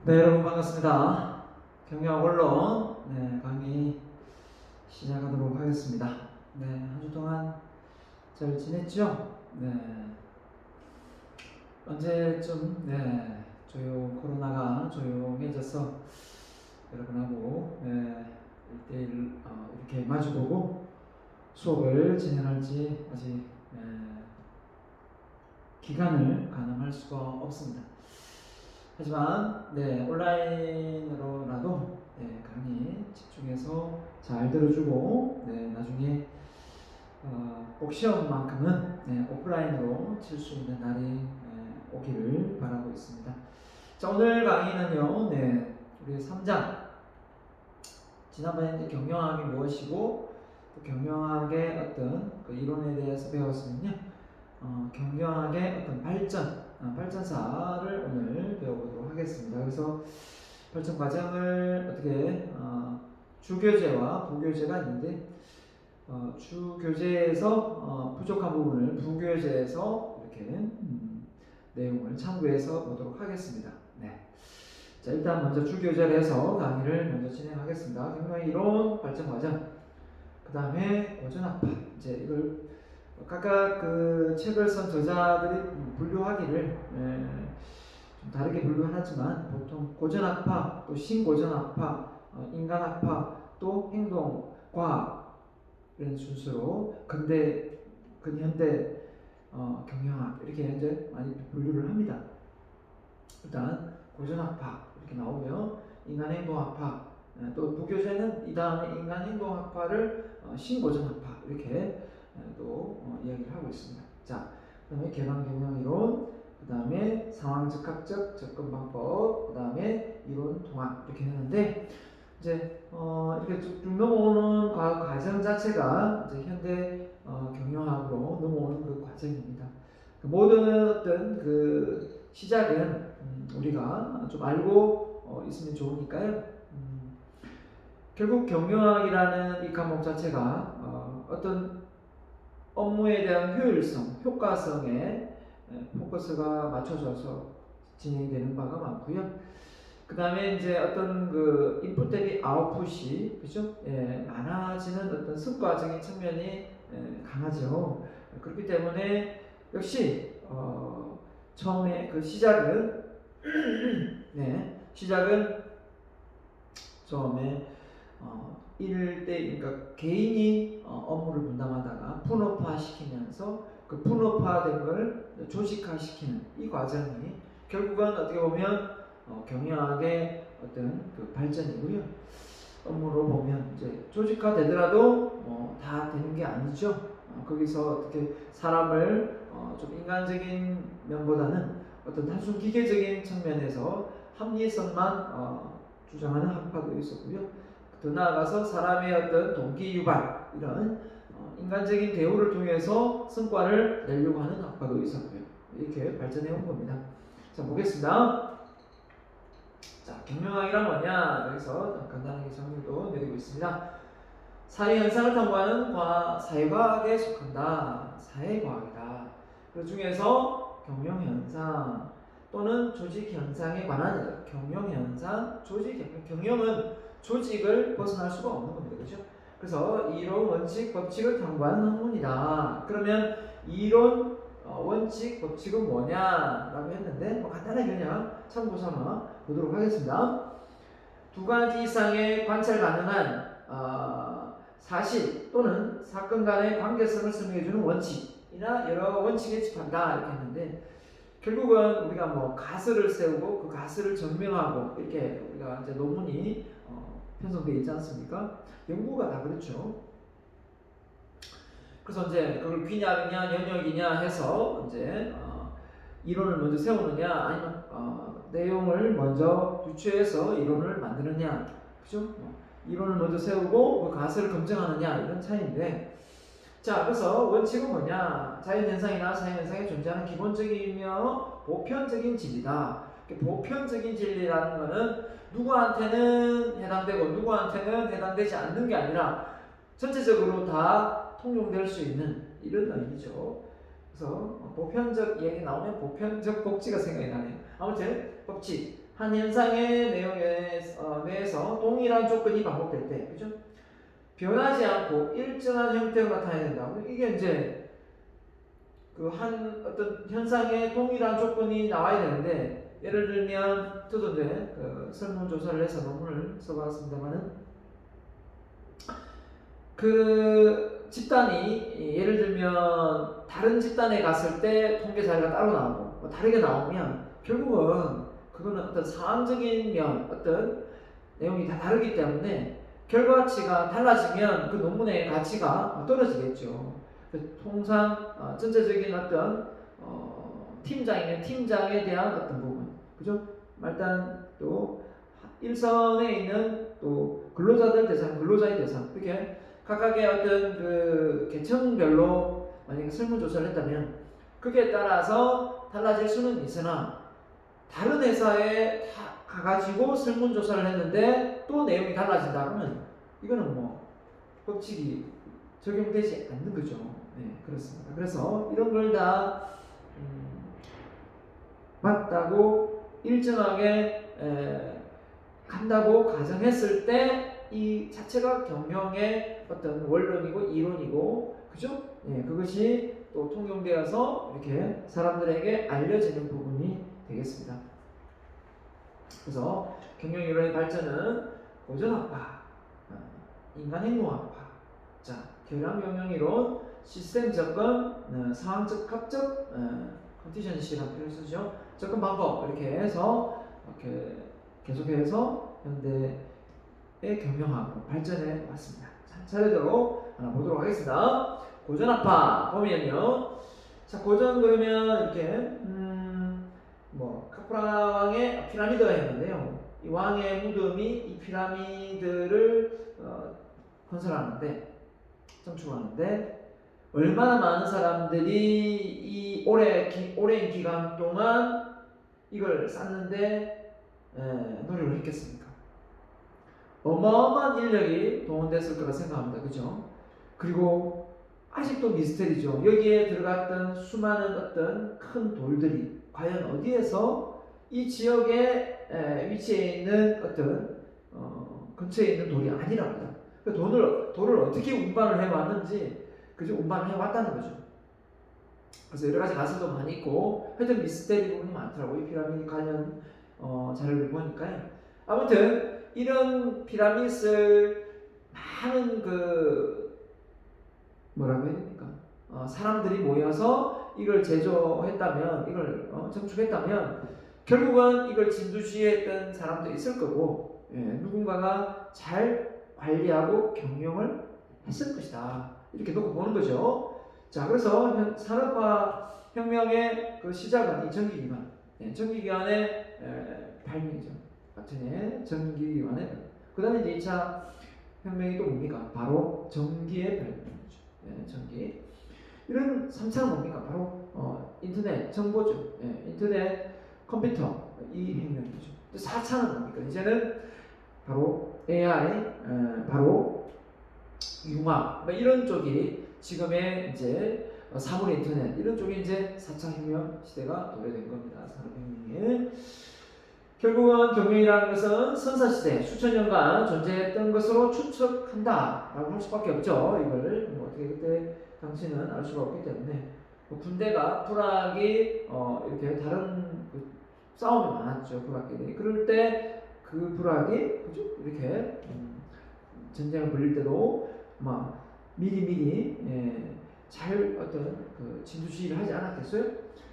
네, 여러분 반갑습니다. 경영 언론 강의 시작하도록 하겠습니다. 네, 한 주 동안 잘 지냈죠? 네, 언제쯤 코로나가 조용해져서 여러분하고 1대1 이렇게 마주보고 수업을 진행할지 아직 기간을 가늠할 수가 없습니다. 하지만 온라인으로라도 강의 집중해서 잘 들어주고 나중에 꼭 시험만큼은 오프라인으로 칠 수 있는 날이 오기를 바라고 있습니다. 자, 오늘 강의는요, 우리 3장 지난번에 이제 경영학이 무엇이고 또 경영학의 어떤 그 이론에 대해서 배웠으면요, 경영학의 어떤 발전사를 오늘 배워보도록 하겠습니다. 그래서 발전 과정을 어떻게 주교재와 부교재가 있는데 주교재에서 부족한 부분을 부교재에서 이렇게 내용을 참고해서 보도록 하겠습니다. 네. 자, 일단 먼저 주교재를 해서 강의를 먼저 진행하겠습니다. 경영의 이론, 발전 과정, 그 다음에 고전학파. 이제 이걸 각각 그 책을 쓴 저자들이 분류하기를 좀 다르게 분류하지만 보통 고전학파, 또 신고전학파, 인간학파, 또 행동과학 이런 순서로 근대, 근현대 경영학 이렇게 이제 많이 분류를 합니다. 일단 고전학파 이렇게 나오며 인간행동학파, 또 부교재는 이 다음에 인간행동학파를 신고전학파 이렇게 또 이야기를 하고 있습니다. 자, 그 다음에 개방경영이론, 그 다음에 상황적합적 접근방법, 그 다음에 이론 통합 이렇게 했는데 이제 이렇게 쭉 넘어오는 과정 자체가 이제 현대 경영학으로 넘어오는 그 과정입니다. 그 모든 어떤 그 시작은 우리가 좀 알고 있으면 좋으니까요. 결국 경영학이라는 이 과목 자체가 어떤 업무에 대한 효율성, 효과성에 포커스가 맞춰져서 진행되는 바가 많고요. 그 다음에 이제 어떤 그 인풋 대비 아웃풋이 그죠? 많아지는 어떤 성과적인 측면이 강하죠. 그렇기 때문에 역시 처음에 그 시작은 시작은 처음에 1대 그러니까 개인이 업무를 분담하다가 분업화 시키면서 그 분업화된 걸 조직화 시키는 이 과정이 결국은 어떻게 보면 경영학의 어떤 그 발전이고요. 업무로 보면 이제 조직화 되더라도 다 되는 게 아니죠. 거기서 어떻게 사람을 좀 인간적인 면보다는 어떤 단순 기계적인 측면에서 합리성만 주장하는 학파도 있었고요. 더 나아가서 사람의 어떤 동기 유발 이런 인간적인 대우를 통해서 성과를 내려고 하는 학파도 있었고요. 이렇게 발전해 온 겁니다. 자, 보겠습니다. 자, 경영학이란 뭐냐? 여기서 간단하게 정리도 내리고 있습니다. 사회 현상을 탐구하는 사회과학에 속한다. 사회과학이다. 그 중에서 경영 현상 또는 조직 현상에 관한 경영 현상, 조직 현상. 경영은 조직을 벗어날 수가 없는 겁니다. 그렇죠? 그래서 이론, 원칙, 법칙을 탐구하는 학문이다. 그러면 이론, 원칙, 법칙은 뭐냐라고 했는데 간단하게 그냥 참고 삼아 보도록 하겠습니다. 두 가지 이상의 관찰 가능한 사실 또는 사건 간의 관계성을 설명해주는 원칙이나 여러 원칙에 집한다 이렇게 했는데 결국은 우리가 뭐 가설을 세우고 그 가설을 증명하고 이렇게 우리가 이제 논문이 편성되어 있지 않습니까? 연구가 다 그렇죠. 그래서 이제 그걸 귀냐느냐 연역이냐 해서 이제 이론을 먼저 세우느냐 아니면 내용을 먼저 유추해서 이론을 만드느냐, 그죠? 이론을 먼저 세우고 그 가설을 검증하느냐 이런 차이인데, 자, 그래서 원칙은 뭐냐? 자연현상이나 사회현상에 존재하는 기본적이며 보편적인 진리다. 보편적인 진리라는 것은 누구한테는 해당되고 누구한테는 해당되지 않는 게 아니라 전체적으로 다 통용될 수 있는 이런 의미죠. 그래서 보편적 얘기 나오면 보편적 복지가 생각이 나네요. 아무튼 법칙 한 현상의 내용에 내에서 동일한 조건이 반복될 때, 그죠? 변하지 않고 일정한 형태로 나타나야 된다. 이게 이제 그 한 어떤 현상의 동일한 조건이 나와야 되는데, 예를 들면 저도 이제 그 설문조사를 해서 논문을 써봤습니다만은, 그 집단이 예를 들면 다른 집단에 갔을 때 통계 자료가 따로 나오고 뭐 다르게 나오면 결국은 그거는 어떤 상황적인 면, 어떤 내용이 다 다르기 때문에 결과치가 달라지면 그 논문의 가치가 떨어지겠죠. 통상 전체적인 어떤 팀장이면 팀장에 대한 어떤 부분, 그죠? 일단 또 일선에 있는 또 근로자들 대상, 근로자의 대상, 이렇게 각각의 어떤 그 계층별로 만약에 설문조사를 했다면 그게 따라서 달라질 수는 있으나, 다른 회사에 가가지고 설문조사를 했는데 또 내용이 달라진다 그러면 이거는 뭐 법칙이 적용되지 않는 거죠. 네, 그렇습니다. 그래서 이런 걸 다 맞다고 일정하게 간다고 가정했을 때 이 자체가 경영의 어떤 원론이고 이론이고, 그죠? 예, 그것이 또 통용되어서 이렇게 사람들에게 알려지는 부분이 되겠습니다. 그래서 경영 이론의 발전은 고전학파, 인간 행동학파, 자, 교량 경영 이론, 시스템 접근, 상황적 합적, 컨디션시라는 표현을 쓰죠. 접근 방법, 이렇게 해서 이렇게 계속해서 현대의 경영학으로 발전해 왔습니다. 자, 차례대로 하나 보도록 하겠습니다. 고전학파 보면요, 자, 고전 그러면 이렇게 뭐 카프라 왕의 피라미드가 있는데요. 이 왕의 무덤이 이 피라미드를 건설하는데, 건축하는데 얼마나 많은 사람들이 이 오랜 기간 동안 이걸 쌓는데 노력을 했겠습니까? 어마어마한 인력이 동원됐을 거라 생각합니다. 그죠? 그리고 아직도 미스터리죠. 여기에 들어갔던 수많은 어떤 큰 돌들이 과연 어디에서 이 지역에 위치해 있는 어떤 근처에 있는 돌이 아니랍니다. 그 돌을 어떻게 운반을 해왔는지, 그죠? 운반을 해왔다는 거죠. 그래서 여러 가지 가설도 많이 있고, 하여튼 미스터리 부분이 많더라고요. 이 피라미드 관련 자료를 보니까요. 아무튼 이런 피라미드를 많은 뭐라고 해야 됩니까? 사람들이 모여서 이걸 제조했다면, 이걸 건축했다면 결국은 이걸 진두지휘했던 사람도 있을 거고, 누군가가 잘 관리하고 경영을 했을 것이다. 이렇게 놓고 보는 거죠. 자, 그래서 산업화 혁명의 그 시작은 이 전기기관, 전기기관의 발명이죠. 아테네 전기기관의 발명. 그 다음에 이제 2차 혁명이 또 뭡니까? 바로 전기의 발명이죠. 전기. 이런 3차는 뭡니까? 바로 인터넷 정보죠. 인터넷 컴퓨터 이 혁명이죠. 4차는 뭡니까? 이제는 바로 AI, 바로 융합, 이런 쪽이 지금의 이제 사물 인터넷 이런 쪽이 이제 4차 혁명 시대가 도래된 겁니다. 산업혁명에. 결국은 경영이라는 것은 선사시대 수천 년간 존재했던 것으로 추측한다라고 할 수밖에 없죠. 이걸 뭐 어떻게 그때 당시는 알 수가 없기 때문에, 군대가 불악이 이렇게 다른 싸움이 많았죠. 불악끼리. 그럴 때 그 불악이, 그죠? 이렇게 전쟁을 벌릴 때도 막 미리 잘 어떤 진두지휘를 하지 않았겠어요?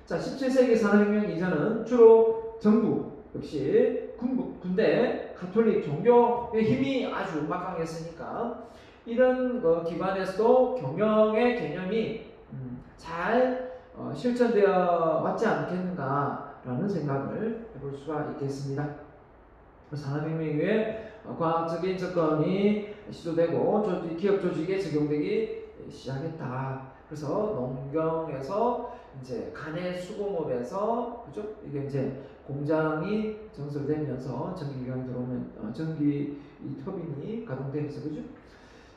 자, 17세기 산업혁명 이전은 주로 정부, 역시 군대, 가톨릭 종교의 힘이 아주 막강했으니까 이런 기관에서도 경영의 개념이 잘 실천되어 왔지 않겠는가라는 생각을 해볼 수가 있겠습니다. 산업혁명 이후에 과학적인 접근이 시도되고 기업 조직에 적용되기 시작했다. 그래서 농경에서 이제 간의 수공업에서, 그죠? 이게 이제 공장이 전설되면서 전기기관이 들어오면 전기 터빈이 가동되면서, 그죠?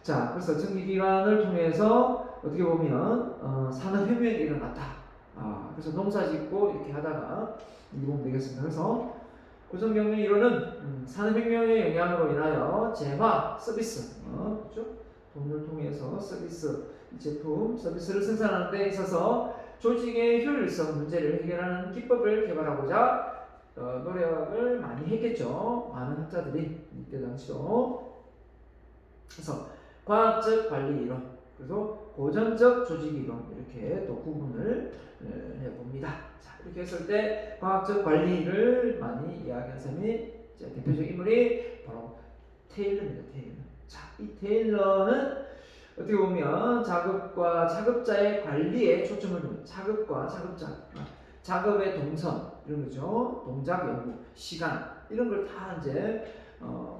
자, 그래서 전기기관을 통해서 어떻게 보면 산업혁명이 일어났다. 그래서 농사짓고 이렇게 하다가 이렇게 보면 되겠습니다. 그래서 구성경영 이론은 산업혁명의 영향으로 인하여 재화, 서비스, 그렇죠? 돈을 통해서 서비스, 제품, 서비스를 생산하는 데 있어서 조직의 효율성 문제를 해결하는 기법을 개발하고자 노력을 많이 했겠죠. 많은 학자들이 이때 당시도. 그래서 과학적 관리 이론, 그래서 고전적 조직 이론 이렇게 또 구분을 해봅니다. 자, 이렇게 했을 때 과학적 관리를 많이 이야기한 사람이 대표적 인물이 바로 테일러입니다. 테일러. 자, 이 테일러는 어떻게 보면 작업과 작업자의 관리에 초점을 둔 작업과 작업자, 작업의 동선 이런 거죠. 동작 연구, 시간 이런 걸 다 이제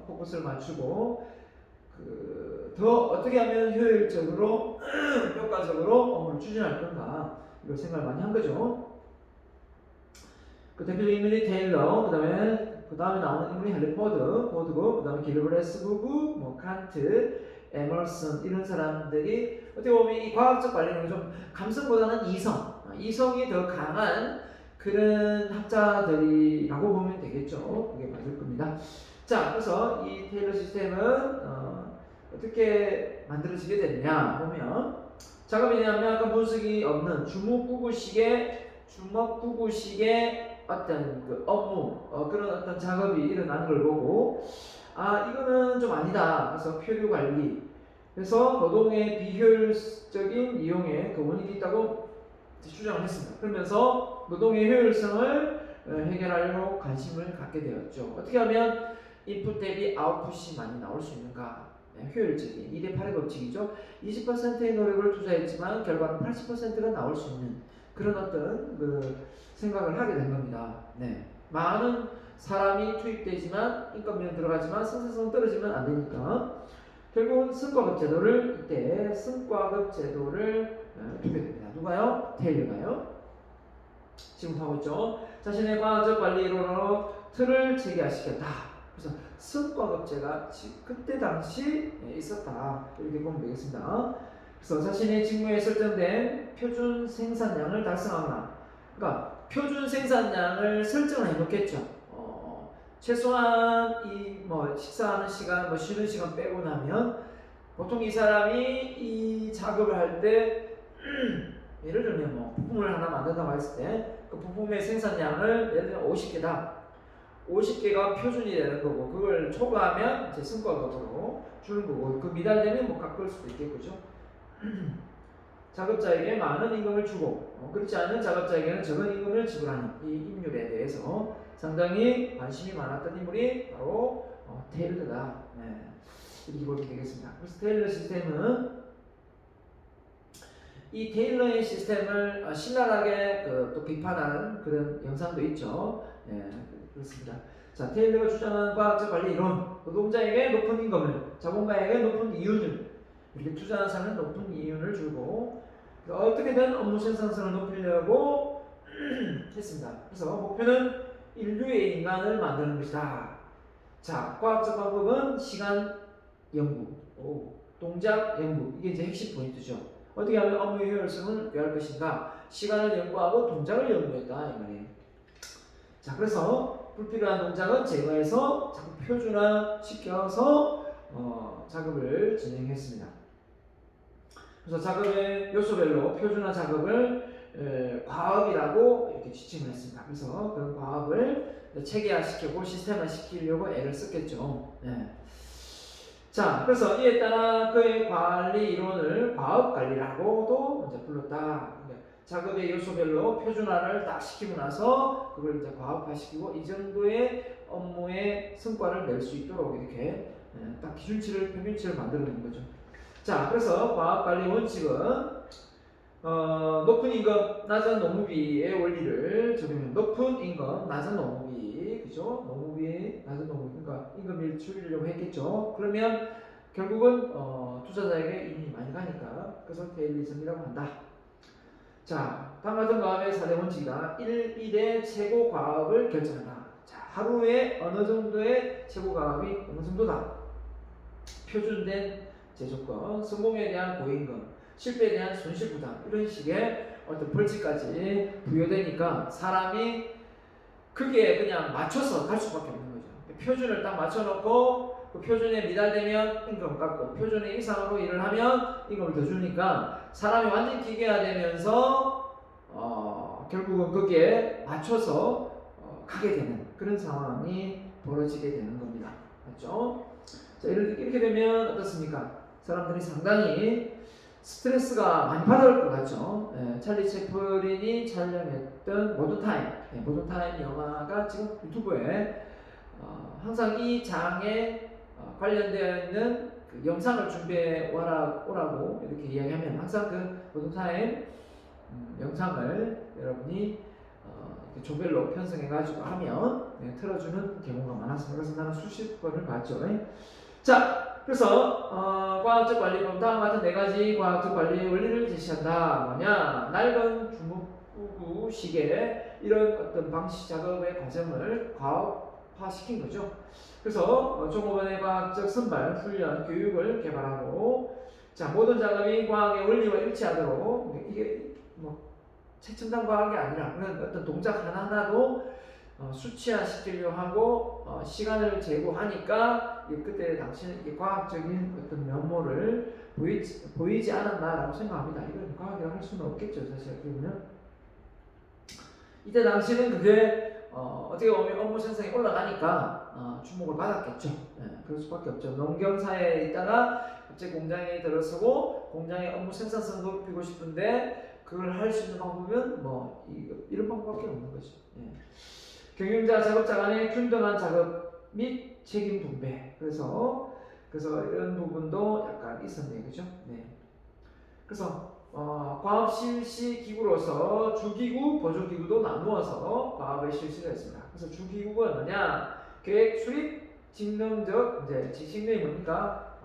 포커스를 맞추고 더 어떻게 하면 효율적으로 효과적으로 업무를 추진할 건가 이걸 생각을 많이 한 거죠. 그 대표적인 인물이 테일러, 그 다음에 나오는 인물이 헨리 포드고, 그 다음에 길브레스부그, 뭐 칸트, 에머슨 이런 사람들이 어떻게 보면 이 과학적 관리는 좀 감성보다는 이성이 더 강한 그런 학자들이라고 보면 되겠죠. 그게 맞을 겁니다. 자, 그래서 이 테일러 시스템은 어떻게 만들어지게 됐냐 보면 작업에 대한 명확한 분석이 없는 주먹구구식의 어떤 그 업무, 그런 어떤 작업이 일어나는 걸 보고 이거는 좀 아니다. 그래서 표류 관리, 그래서 노동의 비효율적인 이용에 그 원인이 있다고 주장을 했습니다. 그러면서 노동의 효율성을 해결하려고 관심을 갖게 되었죠. 어떻게 하면 인풋 대비 아웃풋이 많이 나올 수 있는가? 효율적인 2대8의 법칙이죠. 20%의 노력을 투자했지만 결과는 80%가 나올 수 있는 그런 어떤 그 생각을 하게 된 겁니다. 네. 많은 사람이 투입되지만 인건비는 들어가지만 생산성은 떨어지면 안 되니까 결국은 승과급 제도를 두게 됩니다. 누가요? 테일러가요. 지금 하고 있죠. 자신의 과학적 관리 이론으로 틀을 체계화시켰다. 그래서 승과급제가 그때 당시 있었다. 이렇게 보면 되겠습니다. 그래서 자신의 직무에 설정된 표준 생산량을 달성하거나, 그러니까 표준 생산량을 설정을 해놓겠죠. 최소한 식사하는 시간, 쉬는 시간 빼고 나면 보통 이 사람이 이 작업을 할 때 예를 들면 부품을 하나 만든다고 했을 때 그 부품의 생산량을 예를 들면 50개다. 50개가 표준이 되는 거고 그걸 초과하면 이제 승과급으로 주는 거고 그 미달되면 깎을 수도 있겠죠. 작업자에게 많은 임금을 주고 그렇지 않은 작업자에게는 적은 임금을 지불하는 이 임률에 대해서 상당히 관심이 많았던 인물이 바로 테일러다. 네. 이렇게 보면 되겠습니다. 그래서 테일러 시스템은 이 테일러의 시스템을 신랄하게 또 비판하는 그런 영상도 있죠. 네, 그렇습니다. 자, 테일러가 주장하는 과학적 관리 이론, 노동자에게 높은 임금을, 자본가에게 높은 이윤을, 이렇게 투자하는 사람은 높은 이윤을 주고 어떻게든 업무 생산성을 높이려고 했습니다. 그래서 목표는 인류의 인간을 만드는 것이다. 자, 과학적 방법은 시간 연구, 동작 연구, 이게 이제 핵심 포인트죠. 어떻게 하면 업무의 효율성을 배울 것인가? 시간을 연구하고 동작을 연구했다 이 말이에요. 자, 그래서 불필요한 동작은 제거해서 자꾸 표준화시켜서 작업을 진행했습니다. 그래서 작업의 요소별로 표준화 작업을 과업이라고 이렇게 지칭을 했습니다. 그래서 그 과업을 체계화시키고 시스템화시키려고 애를 썼겠죠. 네. 자, 그래서 이에 따라 그의 관리 이론을 과업관리라고도 이제 불렀다. 작업의 요소별로 표준화를 딱 시키고 나서 그걸 이제 과업화시키고 이 정도의 업무의 성과를 낼 수 있도록 이렇게 딱 평균치를 만들어낸 거죠. 자, 그래서 과업관리 원칙은 높은 임금, 낮은 노무비의 원리를 적용해. 높은 임금, 낮은 노무비, 그죠? 노무비, 낮은 노무비, 그러니까 임금을 줄이려고 했겠죠. 그러면 결국은 투자자에게 이익이 많이 가니까 그래서 테일리즘이라고 한다. 자, 다음 같은 과업의 4대 원칙이다. 1의 최고 과업을 결정한다. 자, 하루에 어느 정도의 최고 과업이 어느 정도다. 표준된 제조건, 성공에 대한 고임금, 실패에 대한 손실부담 이런 식의 어떤 벌칙까지 부여되니까 사람이 그게 그냥 맞춰서 갈 수밖에 없는 거죠. 표준을 딱 맞춰놓고 그 표준에 미달되면 임금을 깎고 표준의 이상으로 일을 하면 임금을 더 주니까 사람이 완전 기계화되면서 결국은 거기에 맞춰서 가게 되는 그런 상황이 벌어지게 되는 겁니다. 맞죠? 자, 이렇게 되면 어떻습니까? 사람들이 상당히 스트레스가 많이 받을 것 같죠. 찰리 채플린이 촬영했던 모던타임 영화가 지금 유튜브에 항상 이 장에 관련되어 있는 그 영상을 준비해 오라고 이렇게 이야기하면 항상 그 모던타임 영상을 여러분이 조별로 편성해가지고 하면 틀어주는 경우가 많았습니다. 그래서 나는 수십 번을 봤죠. 자, 그래서 과학적 관리법 다음과 같은 4가지 과학적 관리 원리를 제시한다. 뭐냐? 낡은 주무부구식의 이런 어떤 방식 작업의 과정을 과학화시킨 거죠. 그래서 종업원의 과학적 선발, 훈련, 교육을 개발하고, 자, 모든 작업이 과학의 원리와 일치하도록, 이게 뭐 최첨단 과학이 아니라 그런 어떤 동작 하나하나도 수치화시키려 하고 시간을 제고하니까 그때 당시는 이게 과학적인 어떤 면모를 보이지 않았나라고 생각합니다. 이걸 과학이라고 할 수는 없겠죠, 사실. 그러면 이때 당시는 그게 어떻게 보면 업무 생산이 올라가니까 주목을 받았겠죠. 그럴 수밖에 없죠. 농경사회에 있다가 갑자기 공장에 들어서고 공장의 업무 생산성을 높이고 싶은데 그걸 할 수 있는 방법은 뭐 이런 방법밖에 없는 거죠. 경영자, 작업자 간의 균등한 작업 및 책임 분배. 그래서 이런 부분도 약간 있었네요, 그죠? 네. 그래서 과업 실시 기구로서 주기구, 보조기구도 나누어서 과업을 실시를 했습니다. 그래서 주기구가 뭐냐? 계획, 수립, 직능적 이제 직능이 뭡니까?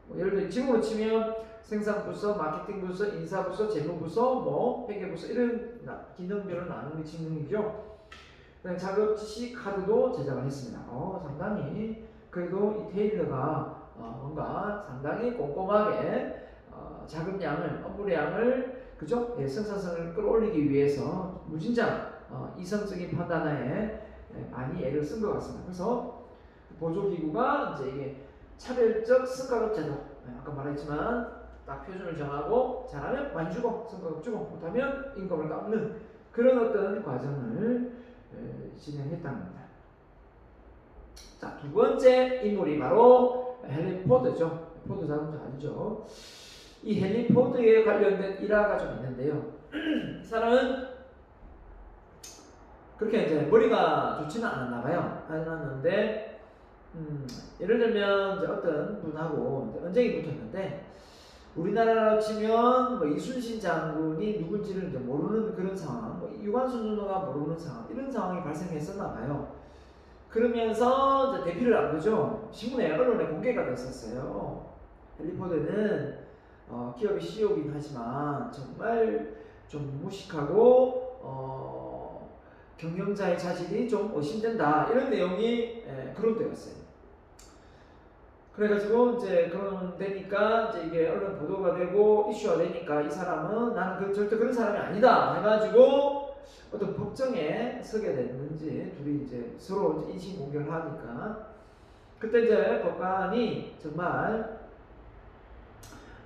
뭐 예를 들어 지금으로 치면 생산부서, 마케팅부서, 인사부서, 재무부서, 뭐 회계부서 이런 기능별로 나누는 직능이죠. 작업 지시 카드도 제작을 했습니다. 상당히 그래도 이 테일러가 뭔가 상당히 꼼꼼하게 작업량을, 업무량을 그죠? 생산성을 끌어올리기 위해서 무진장 이성적인 판단에 많이 애를 쓴 것 같습니다. 그래서 보조기구가 이제 이게 차별적 성과급 제도, 아까 말했지만 딱 표준을 정하고 잘하면 많이 주고 성과급 주고 못하면 임금을 깎는 그런 어떤 과정을 진행했답니다. 자, 두 번째 인물이 바로 헨리 포드죠. 포드 자동차 알죠? 이 헨리 포드에 관련된 일화가 좀 있는데요. 이 사람은 그렇게 이제 머리가 좋지는 않았나 봐요. 않았는데 예를 들면 이제 어떤 분하고 이제 언쟁이 붙었는데 우리나라로 치면 뭐 이순신 장군이 누군지를 이제 모르는 그런 상황, 뭐 유관순 누나가 모르는 상황, 이런 상황이 발생했었나 봐요. 그러면서 이제 대피를 한 거죠. 신문에 언론에 공개가 됐었어요. 헨리 포드는 기업의 CEO이긴 하지만 정말 좀 무식하고 경영자의 자질이 좀 의심된다 이런 내용이 거론되었어요. 그래가지고 이제 그런 되니까 이제 이게 언론 보도가 되고 이슈가 되니까 이 사람은 나는 절대 그런 사람이 아니다 해가지고 어떤 법정에 서게 됐는지 둘이 이제 서로 이제 인신 공격을 하니까 그때 이제 법관이 정말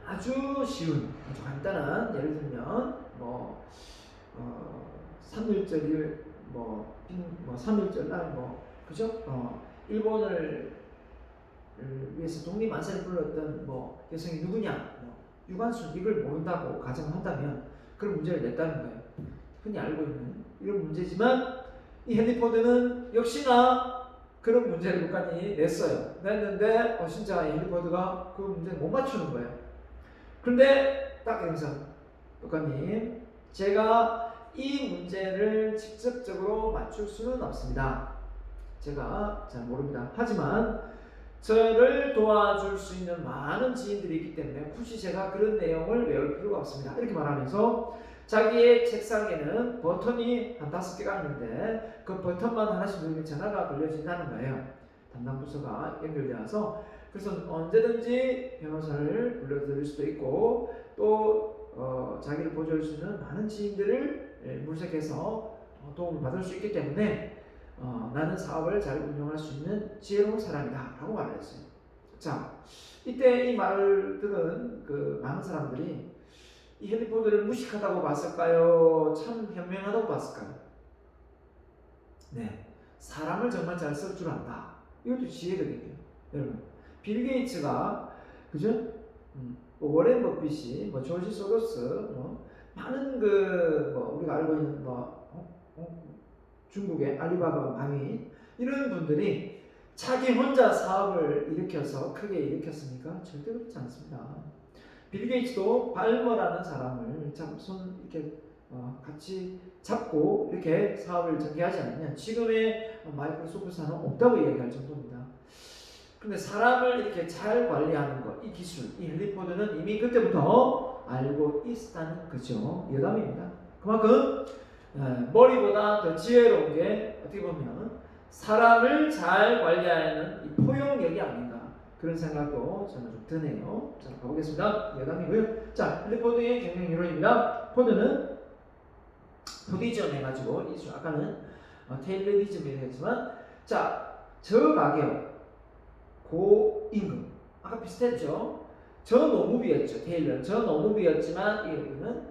아주 쉬운 아주 간단한 예를 들면 뭐 3.1절일 뭐 3.1절 날 뭐 그죠? 일본을 위해서 독립만세를 불렀던 뭐 여성이 누구냐, 뭐 유관순 이걸 모른다고 가정한다면 그런 문제를 냈다는 거예요. 흔히 알고 있는 이런 문제지만 이 헨리 포드는 역시나 그런 문제를 북한이 냈어요. 냈는데 진짜 헨리 포드가 그 문제를 못 맞추는 거예요. 그런데 딱 여기서 북한님, 제가 이 문제를 직접적으로 맞출 수는 없습니다. 제가 잘 모릅니다. 하지만 저를 도와줄 수 있는 많은 지인들이 있기 때문에 굳이 제가 그런 내용을 외울 필요가 없습니다. 이렇게 말하면서 자기의 책상에는 버튼이 한 5개가 있는데 그 버튼만 하나씩 누르면 전화가 걸려진다는 거예요. 담당 부서가 연결되어서 그래서 언제든지 변호사를 불러드릴 수도 있고 또 자기를 보조할 수 있는 많은 지인들을 물색해서 도움을 받을 수 있기 때문에 나는 사업을 잘 운영할 수 있는 지혜로운 사람이다 라고 말을 했어요. 자, 이때 이 말을 들은 그 많은 사람들이 이 헨리 포드를 무식하다고 봤을까요? 참 현명하다고 봤을까요? 네, 사람을 정말 잘 쓸 줄 안다. 이것도 지혜거든요. 여러분, 빌 게이츠가 그죠? 뭐 워렌 버핏이, 뭐 조지 소로스, 많은 우리가 알고 있는 중국의 알리바바 망인 이런 분들이 자기 혼자 사업을 일으켜서 크게 일으켰습니까? 절대 그렇지 않습니다. 빌 게이츠도 발머라는 사람을 손 이렇게 같이 잡고 이렇게 사업을 전개하지 않으면 지금의 마이크로소프트사는 없다고 이야기할 정도입니다. 근데 사람을 이렇게 잘 관리하는 것, 이 기술, 이 헨리 포드는 이미 그때부터 알고 있었다는 거죠. 여담입니다. 그만큼 머리보다 더 지혜로운 게 어떻게 보면 사람을 잘 관리하는 이 포용력이 아닌가 그런 생각도 저는 좀 드네요. 자, 가보겠습니다. 여담이고요. 자, 헨리 포드의 경영 이론입니다. 포드는 포디즘 해가지고 아까는 테일러리즘이라고 했지만, 자, 저가격 고임금 아까 비슷했죠. 저노무비였죠. 테일러는 저노무비였지만 여기는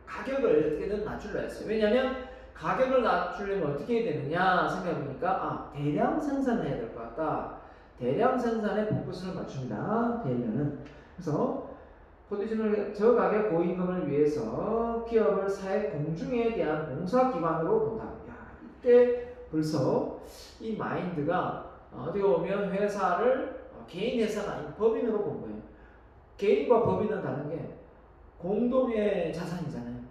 가격을 어떻게든 낮추려 했어요. 왜냐하면 가격을 낮추려면 어떻게 해야 되느냐 생각해보니까 대량 생산을 해야 될 것 같다. 대량 생산에 포커스를 맞춥니다. 테일러는. 그래서 포지션을 저가격 고임금을 위해서 기업을 사회 공중에 대한 봉사기관으로 본다. 야, 이때 벌써 이 마인드가 어떻게 보면 회사를 개인 회사가 아닌 법인으로 본 거예요. 개인과 법인은 다른 게 공동의 자산이잖아요.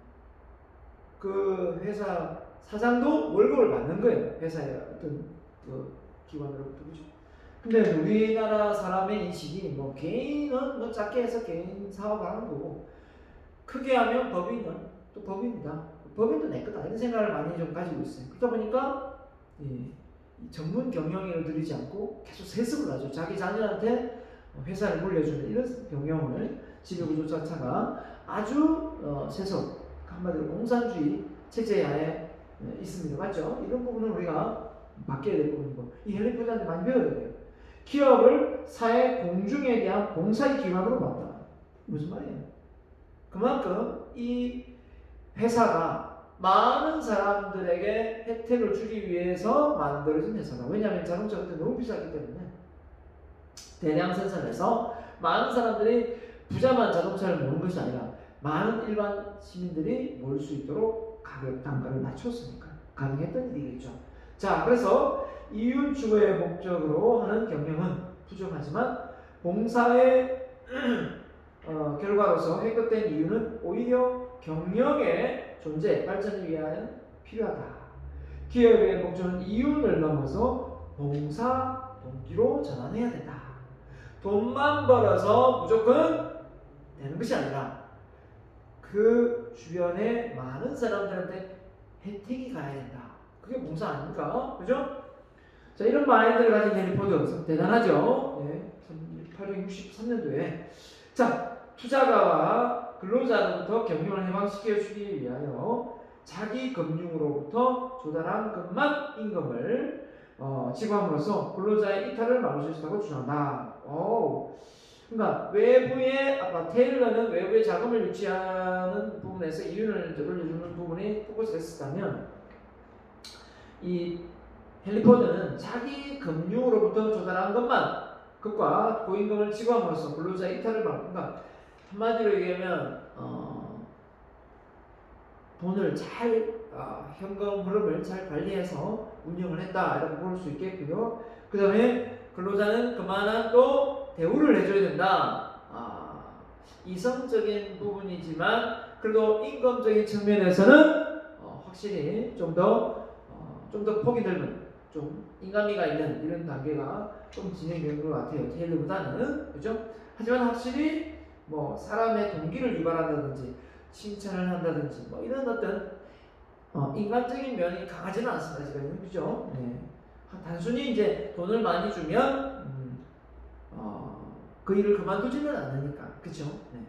그 회사 사장도 월급을 받는 거예요. 회사의 어떤 기관으로부터. 그죠? 근데 우리나라 사람의 인식이 개인은 작게 해서 개인 사업을 하는 거고 크게 하면 법인은 또 법인이다. 법인도 내 거다. 이런 생각을 많이 좀 가지고 있어요. 그러다 보니까 전문 경영인을 들이지 않고 계속 세습을 하죠. 자기 자녀한테 회사를 물려주는 이런 경영을 지배구조 자체가 아주 세속, 한마디로 공산주의 체제하에 있습니다. 맞죠? 이런 부분은 우리가 바뀌어야 될 부분이고 이 헨리 포드한테 많이 배워야 돼요. 기업을 사회 공중에 대한 봉사의 기관으로 봤다. 무슨 말이에요? 그만큼 이 회사가 많은 사람들에게 혜택을 주기 위해서 만들어진 회사다. 왜냐하면 자동차가 그때 너무 비싸기 때문에 대량 생산해서 많은 사람들이 부자만 자동차를 모는 것이 아니라 많은 일반 시민들이 모을 수 있도록 가격 단가를 낮췄으니까 가능했던 일이겠죠. 자, 그래서 이윤 추구의 목적으로 하는 경영은 부족하지만 봉사의 결과로서 획득된 이유는 오히려 경영의 존재, 발전을 위하여 필요하다. 기업의 목적은 이윤을 넘어서 봉사 동기로 전환해야 된다. 돈만 벌어서 무조건 되는 것이 아니라 그 주변에 많은 사람들한테 혜택이 가야 된다. 그게 봉사 아닙니까? 그죠? 자, 이런 마인드를 가진 헨리 포드 대단하죠. 1863년도에 자, 투자가와 근로자로부터 경영을 해방시켜 주기 위하여 자기 금융으로부터 조달한 것만 임금을 지급함으로써 근로자의 이탈을 막을 수 있다고 주장한다. 그러니까 외부의 아까 테일러는 외부의 자금을 유치하는 부분에서 이윤을 돌려주는 부분에 포커스를 했었다면 이 헨리 포드는 자기 금융으로부터 조달한 것과 고임금을 지급함으로써 근로자의 이탈을 막는다. 한마디로 얘기하면 돈을 잘 현금 흐름을 잘 관리해서 운영을 했다 이렇게 볼 수 있겠고요. 그 다음에 근로자는 그만한 또 대우를 해줘야 된다. 이성적인 부분이지만 그래도 임금적인 측면에서는 확실히 좀 더 폭이 넓은 좀 인간미가 있는 이런 단계가 좀 진행되는 것 같아요. 테일러보다는. 그죠? 하지만 확실히 사람의 동기를 유발한다든지 칭찬을 한다든지 이런 어떤 인간적인 면이 강하지는 않습니다. 지금. 그죠? 네. 단순히 이제 돈을 많이 주면 그 일을 그만두지는 않으니까. 그죠? 네.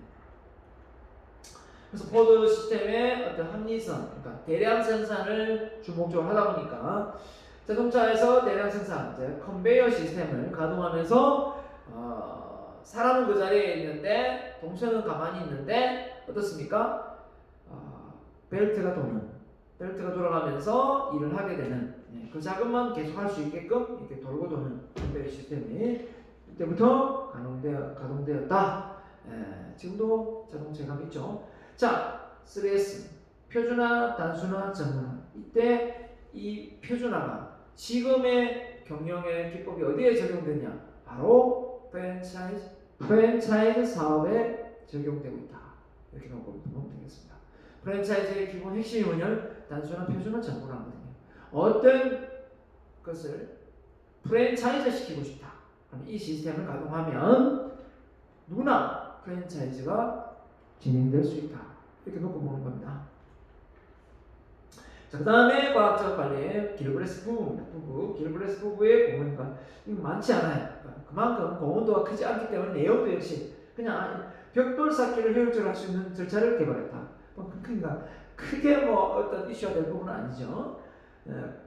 그래서 포드 시스템의 어떤 합리성, 그러니까 대량 생산을 주목적으로 하다 보니까 자동차에서 대량 생산, 이제 컨베이어 시스템을 가동하면서 사람은 그 자리에 있는데 동선은 가만히 있는데 어떻습니까? 벨트가 돌아가면서 일을 하게 되는 그 작업만 계속 할 수 있게끔 이렇게 돌고 도는 컨베이어 시스템이 이때부터 가동되었다. 지금도 자동차감 있죠. 자, 3S 표준화, 단순화, 전문화. 이때 이 표준화가 지금의 경영의 기법이 어디에 적용되냐? 바로 프랜차이즈 사업에 적용되고 있다. 이렇게 보면 되겠습니다. 프랜차이즈의 기본 핵심이 뭐냐면 단순화, 표준화, 전문화거든요. 어떤 것을 프랜차이즈 시키고 싶다. 그럼 이 시스템을 가동하면 누구나 프랜차이즈가 진행될 수 있다. 이렇게 놓고 보는 겁니다. 자, 그 다음에 과학적 관리의 길브레스 부부. 길브레스 부부의 공헌과 이거 많지 않아요. 그만큼 공헌도가 크지 않기 때문에 내용도 역시 그냥 벽돌 쌓기를 효율적으로 할 수 있는 절차를 개발했다. 그러니까 크게 뭐 어떤 이슈가 될 부분은 아니죠.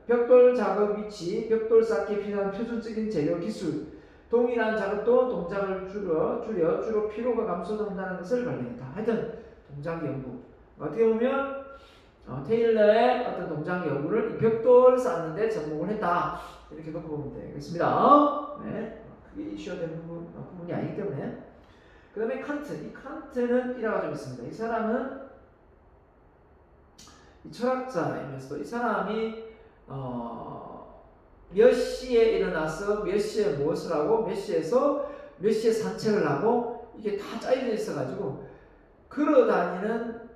벽돌 작업 위치, 벽돌 쌓기에 필요한 표준적인 재료 기술, 동일한 작업도 동작을 줄여 주로 피로가 감소한다는 것을 발견했다. 하여튼 동작 연구. 어떻게 보면 테일러의 어떤 동작 연구를 이 벽돌 쌓는데 접목을 했다. 이렇게 놓고 보면 되겠습니다. 네, 그게 이슈가 되는 부분이 아니기 때문에. 그 다음에 칸트. 이 칸트는 일화가 좀 있습니다. 이 사람은 이 철학자이면서도 이 사람이 몇 시에 일어나서 몇 시에 무엇을 하고 몇 시에서 몇 시에 산책을 하고 이게 다 짜여져 있어가지고 걸어다니는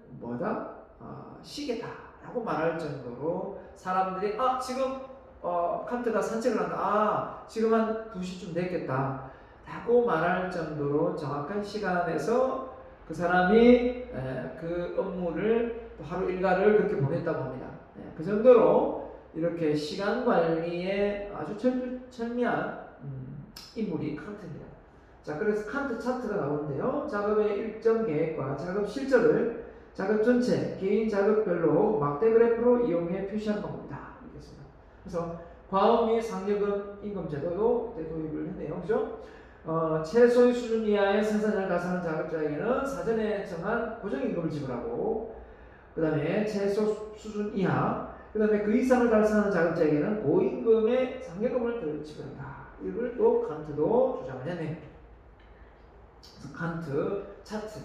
시계다라고 말할 정도로 사람들이 지금 칸트가 산책을 한다. 지금 한 2시쯤 됐겠다 라고 말할 정도로 정확한 시간에서 그 사람이 그 업무를 하루 일과를 그렇게 보냈다고 합니다. 그 정도로 이렇게 시간 관리에 아주 철미한 인물이 칸트입니다. 자, 그래서 칸트 차트가 나오는데요. 작업의 일정 계획과 작업 실적을 작업 전체, 개인 작업별로 막대 그래프로 이용해 표시하는 방법이다. 이렇습니다. 그래서 과업 및 상여금 임금제도도 도입을 했네요. 그죠? 최소의 수준 이하의 생산량을 달성하는 작업자에게는 사전에 정한 고정임금을 지불하고, 그 다음에 최소 수준 이하, 그 다음에 그 이상을 달성하는 작업자에게는 고임금의 상여금을 지불한다. 이걸 또 칸트도 주장을 했네요. 그래서 칸트 차트.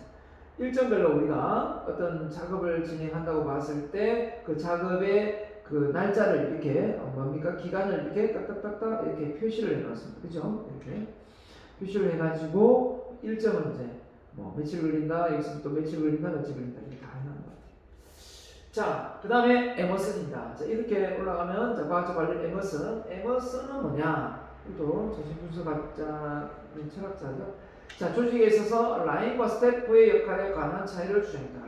일정별로 우리가 어떤 작업을 진행한다고 봤을 때 그 작업의 그 날짜를 이렇게 기간을 이렇게 딱딱딱딱 이렇게 표시를 해놨습니다. 그죠? 이렇게 표시를 해가지고 일정은 이제 며칠 걸린다, 여기서부터 며칠 걸린다, 며칠 걸린다 이렇게 다 해놓은 것 같아요. 자, 그 다음에 에머슨입니다. 자, 이렇게 올라가면 자, 과학적 관련 에머슨은 뭐냐? 또 정신분석학자, 철학자죠. 자, 조직에 있어서 라인과 스태프의 역할에 관한 차이를 주장했다.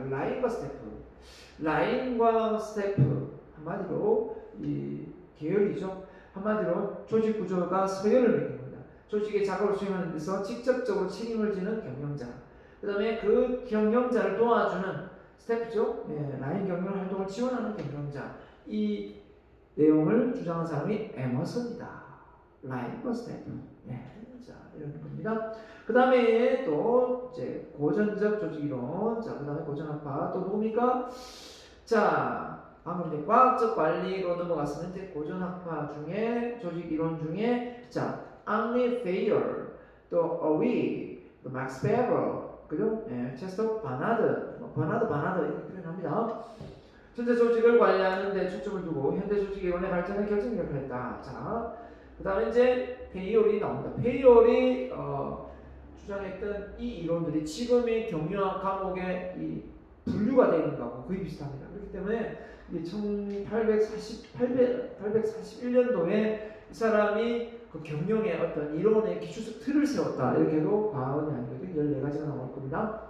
라인과 스태프 한마디로 이 계열이죠. 한마디로 조직 구조가 서열을 매긴 겁니다. 조직의 작업을 수행하는 데서 직접적으로 책임을 지는 경영자, 그 다음에 그 경영자를 도와주는 스태프죠. 라인 경영 활동을 지원하는 경영자. 이 내용을 주장한 사람이 에머슨이다. 라인과 스태프. 자, 이런 겁니다. 그 다음에 또 이제 고전적 조직 이론. 자, 그 다음에 고전학파 또 누굽니까? 자, 방금 이제 과학적 관리로 넘어갔으면 이제 고전학파 중에 조직 이론 중에 자, 앙리 페이어, 또 어위, 또 막스 베버, 그죠? 체스터 바나드 이렇게 표현합니다. 전체 조직을 관리하는 데 초점을 두고 현대 조직 이론의 발전에 결정적인 역할을 했다. 자, 그 다음에 이제 페이올이 나옵니다. 페이올이 주장했던 이 이론들이 지금의 경영학 과목의 이 분류가 되어 있는 거하고 거의 비슷합니다. 그렇기 때문에 이게 1841년도에 이 사람이 그 경영의 어떤 이론의 기초적 틀을 세웠다. 이렇게 해도 과언이 아니거든요. 14가지가 나올 겁니다.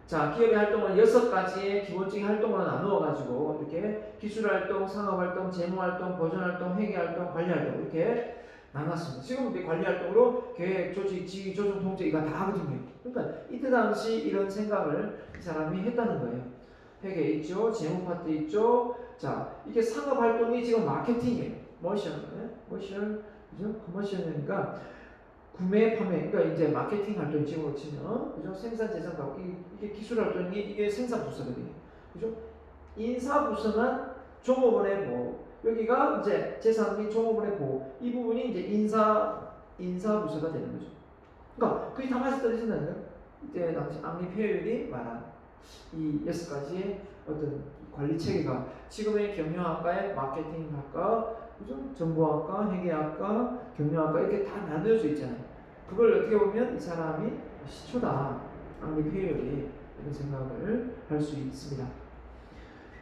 자, 기업의 활동을 6가지의 기본적인 활동으로 나누어가지고 이렇게 기술활동, 상업활동, 재무활동, 보존활동, 회계활동, 관리활동 이렇게 나눴습니다. 지금 이제 관리 활동으로 계획, 조직, 지휘, 조정, 통제 이거 다 하거든요. 그러니까 이때 당시 이런 생각을 이 사람이 했다는 거예요. 회계 있죠, 재무 파트 있죠. 자, 이게 상업 활동이 지금 마케팅이에요. 머셔, 그죠? 커머셜이니까 구매, 판매, 그러니까 이제 마케팅 활동 지금으로 치면, 그죠? 생산, 제작, 가공, 이게 기술 활동이 이게 생산 부서거든요. 그죠? 인사 부서는 종업원의 뭐 여기가 이제 재산 및 종업원의 보호 이 부분이 이제 인사 부서가 되는 거죠. 그러니까 그게 다 맞아 떨어진다는 거예요. 이때 당시 앙리페이율이 말한 이 6가지의 어떤 관리 체계가 지금의 경영학과의 마케팅학과, 그죠? 정보학과, 회계학과, 경영학과 이렇게 다 나누어져 있잖아요. 그걸 어떻게 보면 이 사람이 시초다, 앙리페이율이 이런 생각을 할 수 있습니다.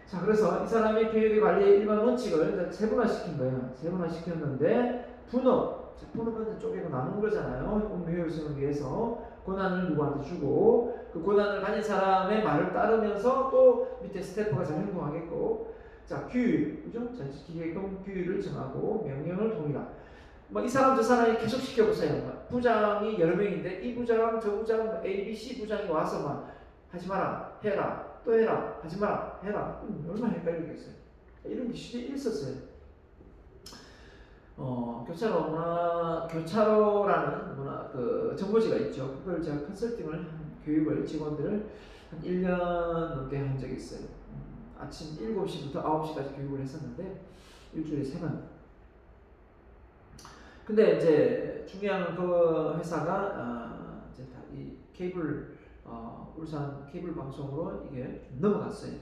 자, 그래서 이 사람이 페이율 관리의 일반 원칙을 세분화시킨 거예요. 세분화시켰는데 분업은 쪼개고 나눈 거잖아요. 업무 효율성을 위해서 권한을 누구한테 주고 그 권한을 가진 사람의 말을 따르면서 또 밑에 스태프가 잘 행동하겠고, 자, 규율, 그죠? 기획금 규율을 정하고 명령을 동일하. 뭐 이 사람 저 사람이 계속 시켜보세요. 부장이 여러 명인데 이 부장 저 부장 A, B, C 부장이 와서 막 하지 마라, 해라, 또 해라, 하지 마라, 해라. 얼마나 헷갈리겠어요. 이런 게 시대에 있었어요. 교차로라는 그 정보지가 있죠. 그걸 제가 컨설팅을 교육을 직원들을 한 1년 넘게 한 적이 있어요. 아침 7시부터 9시까지 교육을 했었는데 일주일에 3번. 근데 이제 중요한 그 회사가 이제 다 이 케이블 울산 케이블 방송으로 이게 넘어갔어요.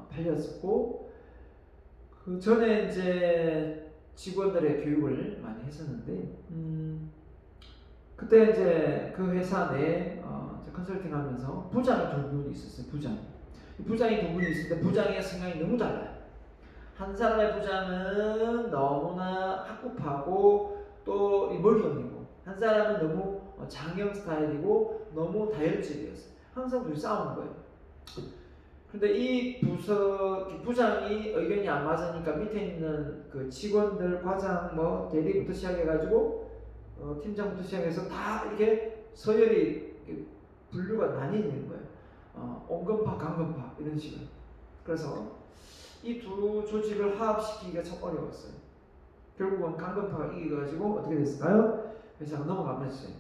팔렸었고 그 전에 이제 직원들의 교육을 많이 했었는데 그때 이제 그 회사 내에 컨설팅하면서 부장이 2분이 있었어요. 부장이 2분이 있었는데 부장의 성향이 너무 달라요. 한 사람의 부장은 너무나 학구파고 또 머리 없이고, 한 사람은 너무 장경 스타일이고 너무 다혈질이었어요. 항상 둘이 싸우는 거예요. 근데 이 부장이 의견이 안 맞으니까 밑에 있는 그 직원들, 과장, 뭐 대리부터 시작해가지고 팀장부터 시작해서 다 이렇게 서열이 분류가 나뉘는 거예요. 온건파, 강건파 이런 식으로. 그래서 이 두 조직을 화합시키기가 참 어려웠어요. 결국은 강건파가 이겨가지고 어떻게 됐을까요? 회사가 넘어가버렸어요.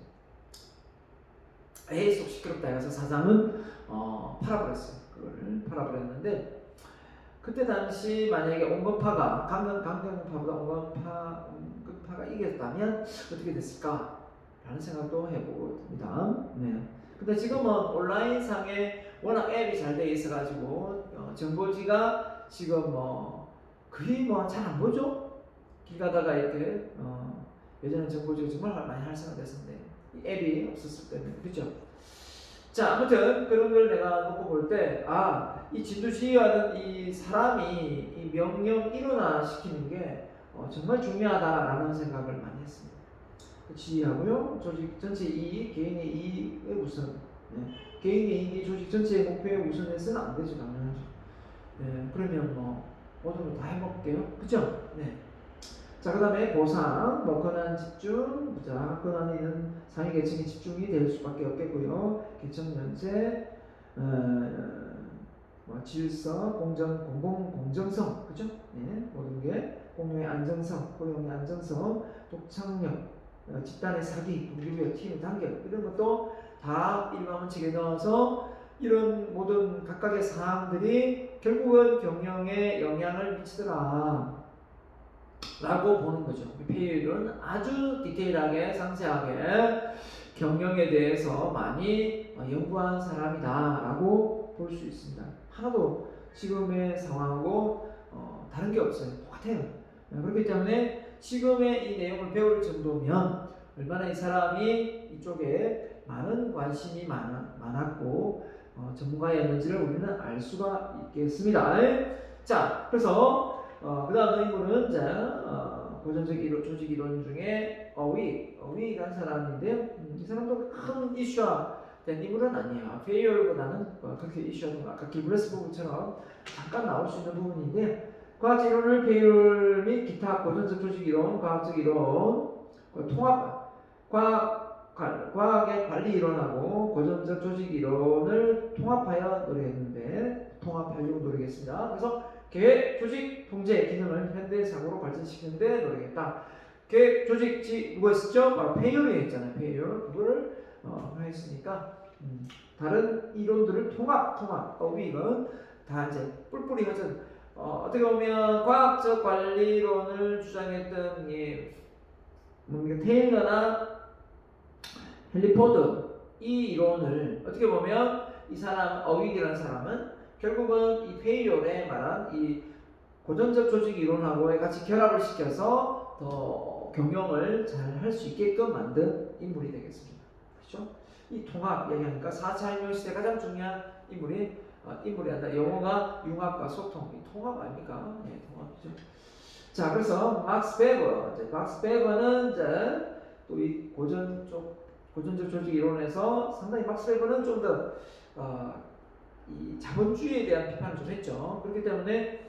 에이 속 시끄럽다 해서 사장은 팔아버렸어요. 그거를 팔아버렸는데 그때 당시 만약에 온건파가 강건파보다 온건파가 이겼다면 어떻게 됐을까? 라는 생각도 해보고 있습니다. 네. 근데 지금은 온라인상에 워낙 앱이 잘 돼 있어가지고 정보지가 지금 거의 잘 안 보죠? 길 가다가 이렇게 예전에 정보지가 정말 많이 활성화됐었는데 이 앱이 없었을 때는, 그죠? 자, 아무튼 그런 걸 내가 놓고 볼 때 이 진두지휘하는 이 사람이 이 명령 일원화시키는 게 정말 중요하다라는 생각을 많이 했습니다. 지휘하고요, 조직 전체 이익, 개인의 이익의 우선. 네. 개인의 이익이 조직 전체의 목표에 우선해서는 안 되죠, 당연하죠. 네, 그러면 모든 걸 다 해볼게요, 그죠? 네. 자, 그 다음에 보상, 권한 집중, 권한이 있는 상위 계층의 집중이 될 수밖에 없겠고요. 계층 면제, 질서, 공정성, 그죠? 네, 모든 게 공용의 안정성, 고용의 안정성, 독창력, 집단의 사기, 동기부여, 팀의 단결 이런 것도 다 일반 원칙에 넣어서 이런 모든 각각의 사항들이 결국은 경영에 영향을 미치더라 라고 보는 거죠. 페이율은 아주 디테일하게 상세하게 경영에 대해서 많이 연구한 사람이다 라고 볼 수 있습니다. 하나도 지금의 상황하고 다른 게 없어요. 똑같아요. 그렇기 때문에 지금의 이 내용을 배울 정도면 얼마나 이 사람이 이쪽에 많은 관심이 많았고 전문가였는지를 우리는 알 수가 있겠습니다. 자, 그래서 그 다음 인물은 고전적 조직 이론 중에 어위라는 사람인데 이 사람도 큰 이슈화된 인물은 아니에요. 페이얼보다는 그렇게 이슈화된 아까 기브레스 부분처럼 잠깐 나올 수 있는 부분인데 과학적 이론을 배율 및 기타 고전적 조직 이론, 과학적 이론, 통합, 과학의 관리 이론하고 고전적 조직 이론을 통합하여 노력했는데 통합하려고 노력했습니다. 그래서 계획, 조직, 통제 기능을 현대사고로 발전시키는데 노력했다. 계획, 조직, 누구였었죠? 바로 페이올이 했잖아요. 페이올. 그거를 했으니까 다른 이론들을 통합. 이건 다 이제 뿔뿔이 흩은 어떻게 보면 과학적 관리론을 주장했던 테일러나 헨리 포드 이 이론을 어떻게 보면 이 사람 어윅이라는 사람은 결국은 이 페이올에 말한 이 고전적 조직 이론하고 같이 결합을 시켜서 더 경영을 잘 할 수 있게끔 만든 인물이 되겠습니다. 그렇죠? 이 통합 얘기하니까 4차 혁명 시대 가장 중요한 인물이 한다. 영어가 융합과 소통, 이 통합 아닙니까? 네, 통합이죠. 자, 그래서 막스 베버는 이제 또 이 고전적 조직 이론에서 상당히 막스 베버는 좀 더 이 자본주의에 대한 비판을 좀 했죠. 그렇기 때문에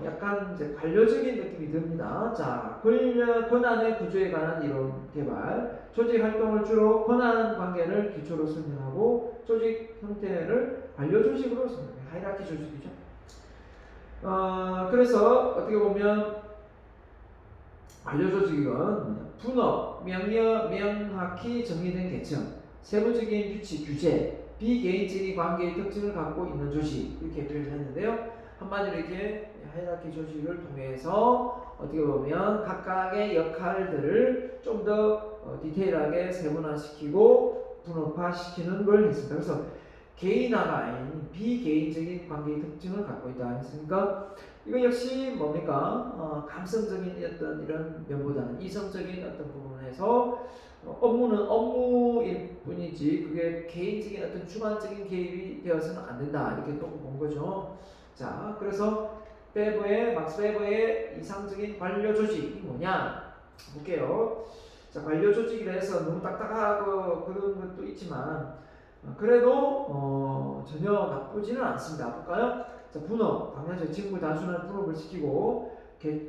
약간 이제 관료적인 느낌이 듭니다. 자, 권한의 구조에 관한 이론 개발, 조직 활동을 주로 권한 관계를 기초로 설명하고 조직 형태를 관료 조직으로 설명해. 하이라키 조직이죠. 그래서 어떻게 보면 관료 조직은 분업, 명확히 정리된 계층, 세부적인 규칙, 규제, 비개인적인 관계의 특징을 갖고 있는 조직 이렇게 표현했는데요. 한마디로 이렇게 하이라키 조직을 통해서 어떻게 보면 각각의 역할들을 좀 더 디테일하게 세분화시키고 분업화시키는 걸 했습니다. 그래서 개인화가 아닌 비개인적인 관계의 특징을 갖고 있다 했으니까 이거 역시 뭡니까? 감성적인 어떤 이런 면보다는 이성적인 어떤 부분에서 업무는 업무일 뿐이지 그게 개인적인 어떤 주관적인 개입이 되어서는 안 된다 이렇게 또 본 거죠. 자, 그래서 막스 베버의 이상적인 관료 조직이 뭐냐 볼게요. 자, 관료 조직이라 해서 너무 딱딱하고 그런 것도 있지만 그래도 전혀 나쁘지는 않습니다. 볼까요? 자, 분업, 당연하죠. 직무 단순한 분업을 시키고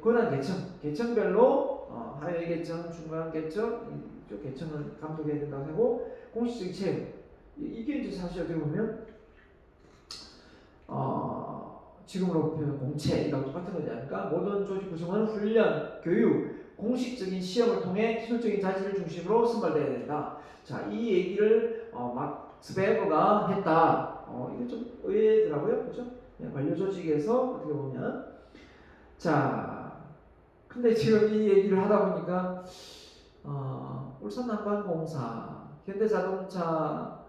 권한 계층별로 하위 계층, 중간 계층, 이쪽 계층은 감독해야 된다고 하고 공식적인 채용 이게 이제 사실 어떻게 보면 지금으로 보면 공채이랑 똑같은 거지 않을까? 모든 조직 구성은 훈련, 교육, 공식적인 시험을 통해 기술적인 자질을 중심으로 선발되어야 된다. 자, 이 얘기를 막스 베버가 했다. 이게 좀 의외더라고요, 그렇죠? 관료 조직에서 어떻게 보면 자, 근데 지금 이 얘기를 하다 보니까 울산난방공사, 현대자동차,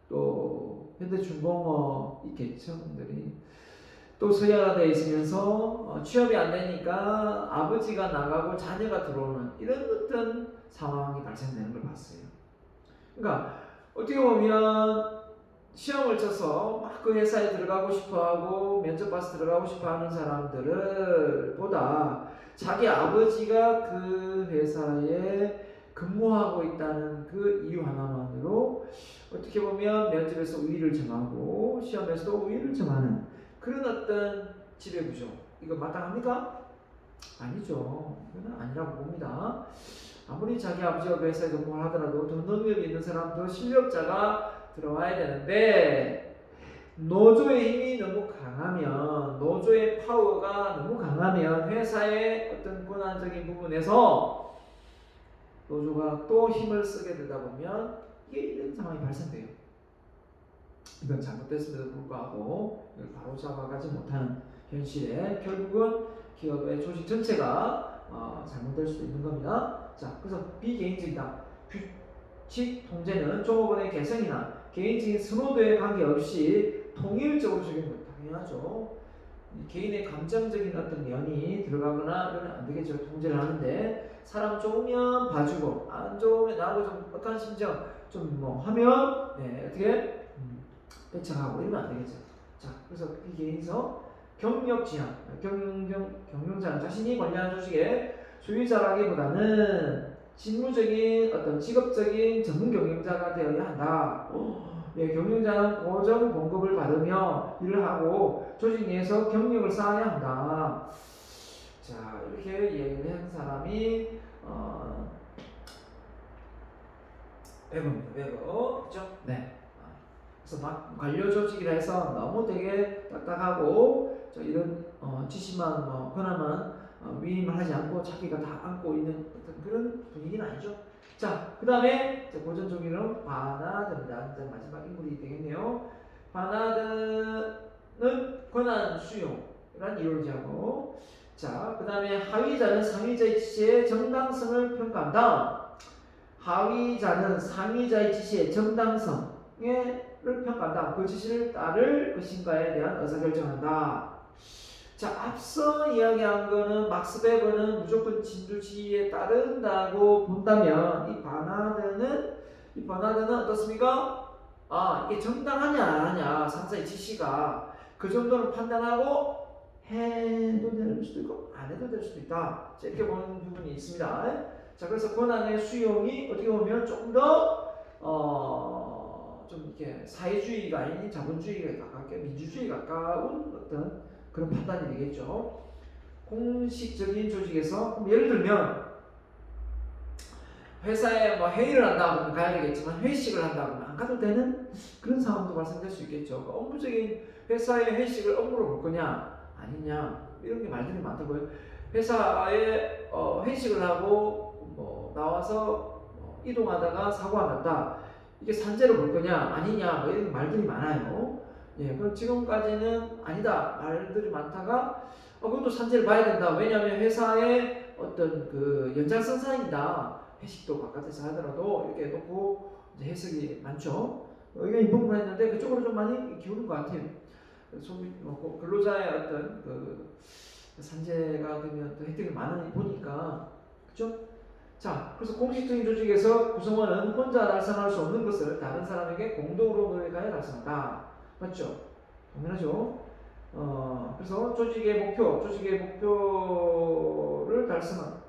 또 현대중공업 이 계층들이 또 서열화되어 있으면서 취업이 안 되니까 아버지가 나가고 자녀가 들어오는 이런 어떤 상황이 발생되는 걸 봤어요. 그러니까 어떻게 보면 시험을 쳐서 막 그 회사에 들어가고 싶어하고 면접 봐서 들어가고 싶어하는 사람들을 보다 자기 아버지가 그 회사에 근무하고 있다는 그 이유 하나만으로 어떻게 보면 면접에서 우위를 정하고 시험에서도 우위를 정하는 그런 어떤 지배구조 이거 마땅합니까? 아니죠. 이건 아니라고 봅니다. 아무리 자기 아버지가 그 회사에 근무를 하더라도 더 능력이 있는 사람, 더 실력자가 들어와야 되는데 노조의 힘이 너무 강하면 노조의 파워가 너무 강하면 회사의 어떤 권한적인 부분에서 노조가 또 힘을 쓰게 되다 보면 이게 이런 상황이 발생돼요. 이건 잘못됐음에도 불구하고 이걸 바로 잡아가지 못하는 현실에 결국은 기업의 조직 전체가 잘못될 수도 있는 겁니다. 자, 그래서 비개인적이다. 규칙 통제는 종업원의 개성이나 개인적인 선호도에 관계없이 통일적으로 적용된다. 당연하죠. 개인의 감정적인 어떤 면이 들어가거나 이러면 안 되겠죠. 통제를 하는데 사람 좋으면 봐주고 안 좋으면 나하고 좀 어떤 심정 좀 뭐 하면 어떻게 배척하고 이러면 안 되겠죠. 자, 그래서 이 개인서 경력 지향, 경영자는 자신이 관리하는 조직의 소유자라기보다는 실무적인 어떤 직업적인 전문 경영자가 되어야 한다. 예, 경영자는 고정 봉급을 받으며 일을 하고 조직 내에서 경력을 쌓아야 한다. 자, 이렇게 얘기를 한 사람이 웨버입니다. 웨버, 그죠? 네. 그래서 막 관료 조직이라 해서 너무 되게 딱딱하고 이런 지시만 권한만 위임을 하지 않고 자기가 다 안고 있는 어떤 그런 분위기는 아니죠. 자, 그 다음에 고전 종이는 바나드입니다. 이제 마지막 인물이 되겠네요. 바나드는 권한 수용이란 이루어지고, 자, 그 다음에 하위자는 상위자의 지시의 정당성을 평가한다. 하위자는 상위자의 지시의 정당성을 평가한다. 그 지시를 따를 것인가에 대한 의사결정한다. 자, 앞서 이야기한 거는 막스 베버는 무조건 진주 지시에 따른다고 본다면 이 바나드는 어떻습니까? 이게 정당하냐 안 하냐 상사의 지시가 그 정도는 판단하고 해도 될 수도 있고 안 해도 될 수도 있다. 자, 이렇게 보는 부분이 있습니다. 자, 그래서 권한의 수용이 어떻게 보면 조금 더 좀 이렇게 사회주의가 아닌 자본주의에 가깝게 민주주의에 가까운 어떤 그런 판단이 되겠죠. 공식적인 조직에서 예를 들면 회사에 뭐 회의를 한다 그러면 가야 되겠지만 회식을 한다 그러면 안 가도 되는 그런 상황도 발생될 수 있겠죠. 그러니까 업무적인 회사의 회식을 업무로 볼 거냐 아니냐 이런 게 말들이 많더라고요. 회사에 회식을 하고 뭐 나와서 이동하다가 사고가 났다. 이게 산재로 볼 거냐 아니냐 뭐 이런 말들이 많아요. 예, 그럼 지금까지는 아니다 말들이 많다가 그것도 산재를 봐야 된다. 왜냐하면 회사의 어떤 그 연장선상이다. 회식도 바깥에서 하더라도 이렇게 놓고 이제 해석이 많죠. 의견이 분분했는데 그쪽으로 좀 많이 기울은 것 같아요. 근로자의 어떤 그 산재가 되면 또 혜택이 많으니 보니까 그렇죠? 자, 그래서 공식적인 조직에서 구성원은 혼자 달성할 수 없는 것을 다른 사람에게 공동으로 노력하여 달성한다. 맞죠? 당연하죠. 그래서 조직의 목표를 달성한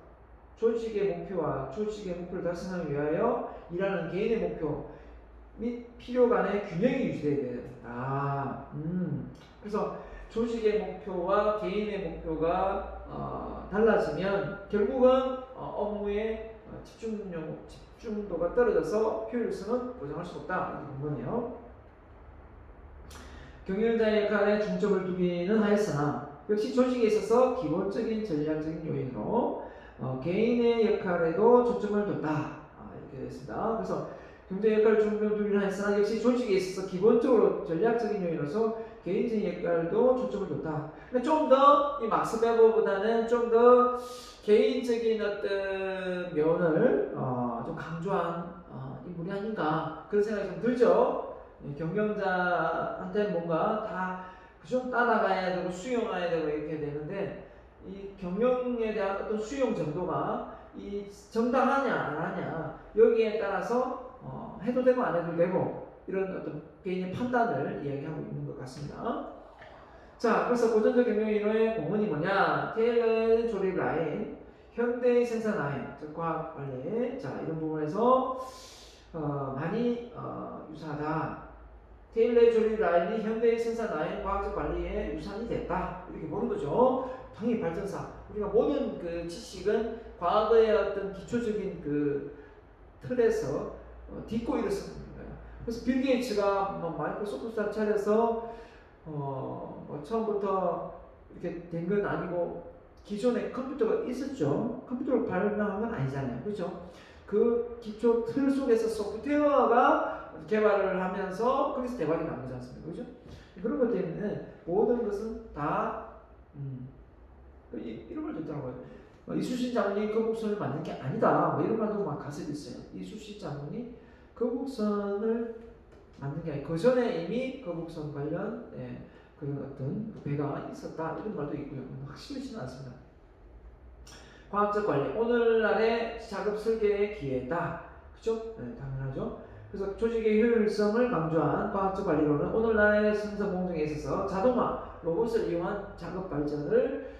조직의 목표를 달성하기 위하여 일하는 개인의 목표 및 필요 간의 균형이 유지되어야 된다. 그래서 조직의 목표와 개인의 목표가 달라지면 결국은 업무의 집중도가 떨어져서 효율성은 보장할 수 없다. 이렇게 본 거네요. 경영자의 역할에 중점을 두기는 하였으나 역시 조직에 있어서 기본적인 전략적인 요인으로 개인의 역할에도 초점을 뒀다. 이렇게 됐습니다. 그래서 경제 역할을 중점을 두기는 하였으나 역시 조직에 있어서 기본적으로 전략적인 요인으로서 개인적인 역할도 초점을 뒀다. 좀 더 이 막스 베버보다는 좀 더 개인적인 어떤 면을 좀 강조한 인물이 아닌가 그런 생각이 좀 들죠. 경영자한테 뭔가 다 그좀 따라가야 되고 수용해야 되고 이렇게 되는데 이 경영에 대한 어떤 수용 정도가 이 정당하냐 안 하냐 여기에 따라서 해도 되고 안 해도 되고 이런 어떤 개인의 판단을 이야기하고 있는 것 같습니다. 자, 그래서 고전적 경영인의 공헌이 뭐냐? 테일러의 조립 라인, 현대의 생산 라인, 즉 과학 관리, 자 이런 부분에서 많이 유사하다. 테일러의 조립 라인이 현대의 생산 라인 과학적 관리의 유산이 됐다. 이렇게 보는 거죠. 당연히 발전사. 우리가 모든 그 지식은 과거의 어떤 기초적인 그 틀에서 딛고 일어섰습니다. 그래서 빌 게이츠가 마이크로소프트를 차려서 처음부터 이렇게 된 건 아니고 기존에 컴퓨터가 있었죠. 컴퓨터를 발명한 건 아니잖아요. 그렇죠? 그 기초 틀 속에서 소프트웨어가 개발을 하면서 거기서 대박이 난 거지 않습니까? 그죠? 그런 것 때문에 모든 것은 다 이런 말도 있더라고요. 이수신 장군이 거북선을 만든 게 아니다. 뭐 이런 말도 막 가설이 있어요. 이수신 장군이 거북선을 만든 게 아니고 그 전에 이미 거북선 관련 그런 어떤 배가 있었다. 이런 말도 있고요. 확실하지는 않습니다. 과학적 관리, 오늘날의 작업 설계의 기회다. 그죠? 네, 당연하죠. 그래서 조직의 효율성을 강조한 과학적 관리로는 오늘날의 생산 공정에 있어서 자동화, 로봇을 이용한 작업 발전을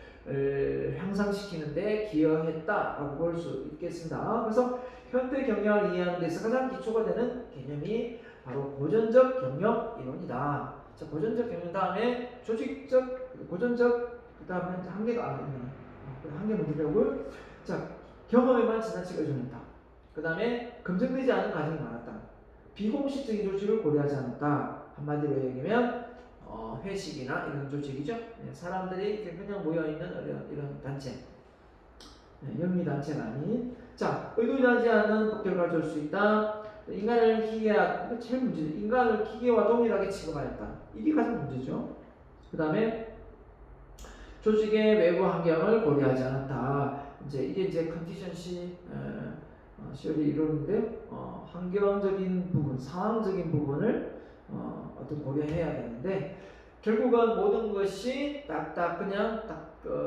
향상시키는데 기여했다라고 볼 수 있겠습니다. 그래서 현대 경영을 이해하는 데서 가장 기초가 되는 개념이 바로 고전적 경영 이론이다. 자, 고전적 경영 다음에 조직적, 고전적, 그 다음에 한계가 한계 문제라고요. 자, 경험에만 지나치게 의존했다. 그 다음에 검증되지 않은 과정이 많았다. 비공식적인 조직을 고려하지 않았다. 한마디로 얘기하면 회식이나 이런 조직이죠. 네, 사람들이 그냥 모여있는 이런 단체, 네, 영리 단체가 아닌. 자, 의도하지 않은 결과를 줄 수 있다. 인간을 기계와, 이거 제일 문제죠. 인간을 기계와 동일하게 취급하였다. 이게 가장 문제죠. 그 다음에 조직의 외부 환경을 고려하지 않았다. 이게 컨디션시 시열이 이론인데, 환경적인 부분, 상황적인 부분을 어떤 고려해야 되는데, 결국은 모든 것이 그냥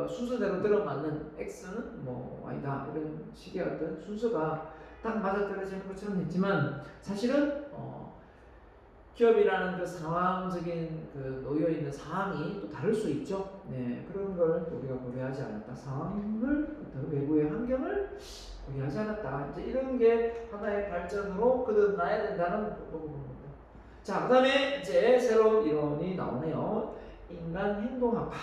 순서대로 들어맞는 X는 뭐 Y다 이런 식의 어떤 순서가 딱 맞아떨어지는 것처럼 했지만 사실은 기업이라는 그 상황적인 그 놓여 있는 상황이 또 다를 수 있죠. 네, 그런 걸 우리가 고려하지 않았다. 상황을 외부의 환경을 고려하지 않았다. 이제 이런 게 하나의 발전으로 거듭나야 된다는 부분입니다. 자, 그다음에 이제 새로운 이론이 나오네요. 인간 행동학파.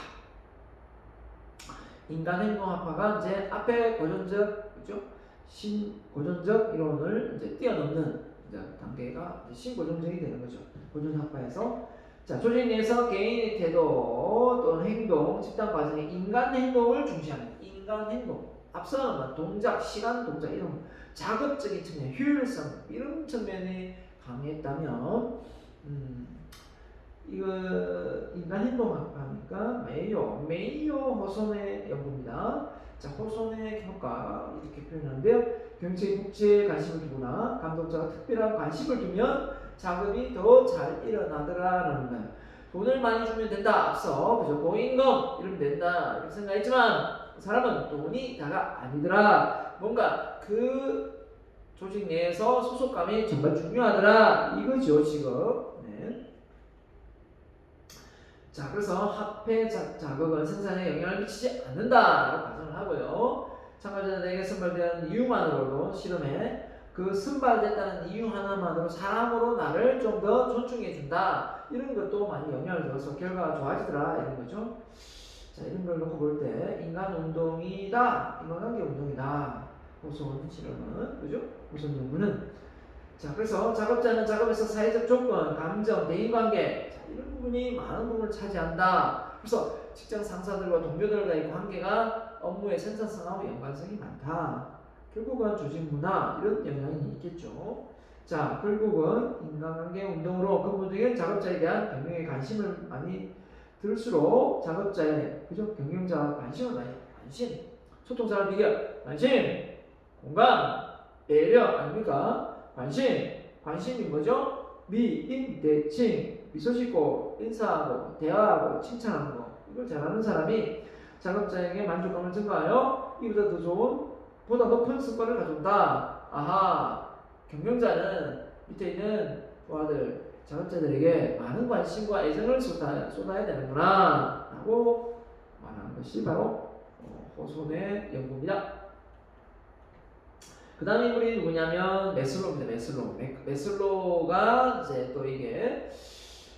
인간 행동학파가 이제 앞에 고전적, 그죠? 신고전적 이론을 이제 뛰어넘는 단계가 신고전적이 되는 거죠. 고전학파에서. 자, 조직 내에서 개인의 태도 또는 행동, 집단 과정의 인간 행동을 중시하는 인간 행동. 앞서는 동작, 시간 동작 이런 자극적인 측면, 효율성 이런 측면이 강했다면 이거 인간 행동학파니까 메이오 호손의 연구입니다. 자, 호손의 효과 이렇게 표현하는데요. 경제의 국제에 관심을 두거나 감독자가 특별한 관심을 두면 작업이 더 잘 일어나더라라는 거예요. 돈을 많이 주면 된다. 앞서 그죠? 고임금 이러면 된다 이렇게 생각했지만 사람은 돈이 다가 아니더라. 뭔가 그 조직 내에서 소속감이 정말 중요하더라. 이거죠 지금. 네. 자, 그래서 합해 자극은 생산에 영향을 미치지 않는다라고 가정을 하고요. 참가자들에게 선발된 이유만으로도 실험에 그 선발됐다는 이유 하나만으로 사람으로 나를 좀 더 존중해준다. 이런 것도 많이 영향을 줘서 결과가 좋아지더라. 이런 거죠. 자, 이런 걸 놓고 볼 때 인간 운동이다. 인간관계 운동이다. 호손 실험은, 그죠? 호손 연구는. 자, 그래서 작업자는 작업에서 사회적 조건, 감정, 대인관계 이런 부분이 많은 부분을 차지한다. 그래서 직장 상사들과 동료들과의 관계가 업무의 생산성하고 연관성이 많다. 결국은 조직 문화 이런 영향이 있겠죠. 자, 결국은 인간관계 운동으로 근본적인 작업자에 대한 경영에 관심을 많이 들수록 작업자의 그죠? 경영자와 관심을 많이 소통자를 비교 관심, 공감, 배려 아닙니까? 관심이 뭐죠? 인, 대, 칭, 미소 짓고 인사하고 대화하고 칭찬하는 거 이걸 잘하는 사람이 작업자에게 만족감을 증가하여 이보다 더 좋은 보다 높은 성과를 가져온다. 아하, 경영자는 밑에 있는 부하들 작업자들에게 많은 관심과 애정을 쏟아야 되는구나 라고 말하는 것이 바로 호손의 연구입니다. 그 다음 인물이 누구냐면 메슬로우입니다. 메슬로우가 이제 또 이게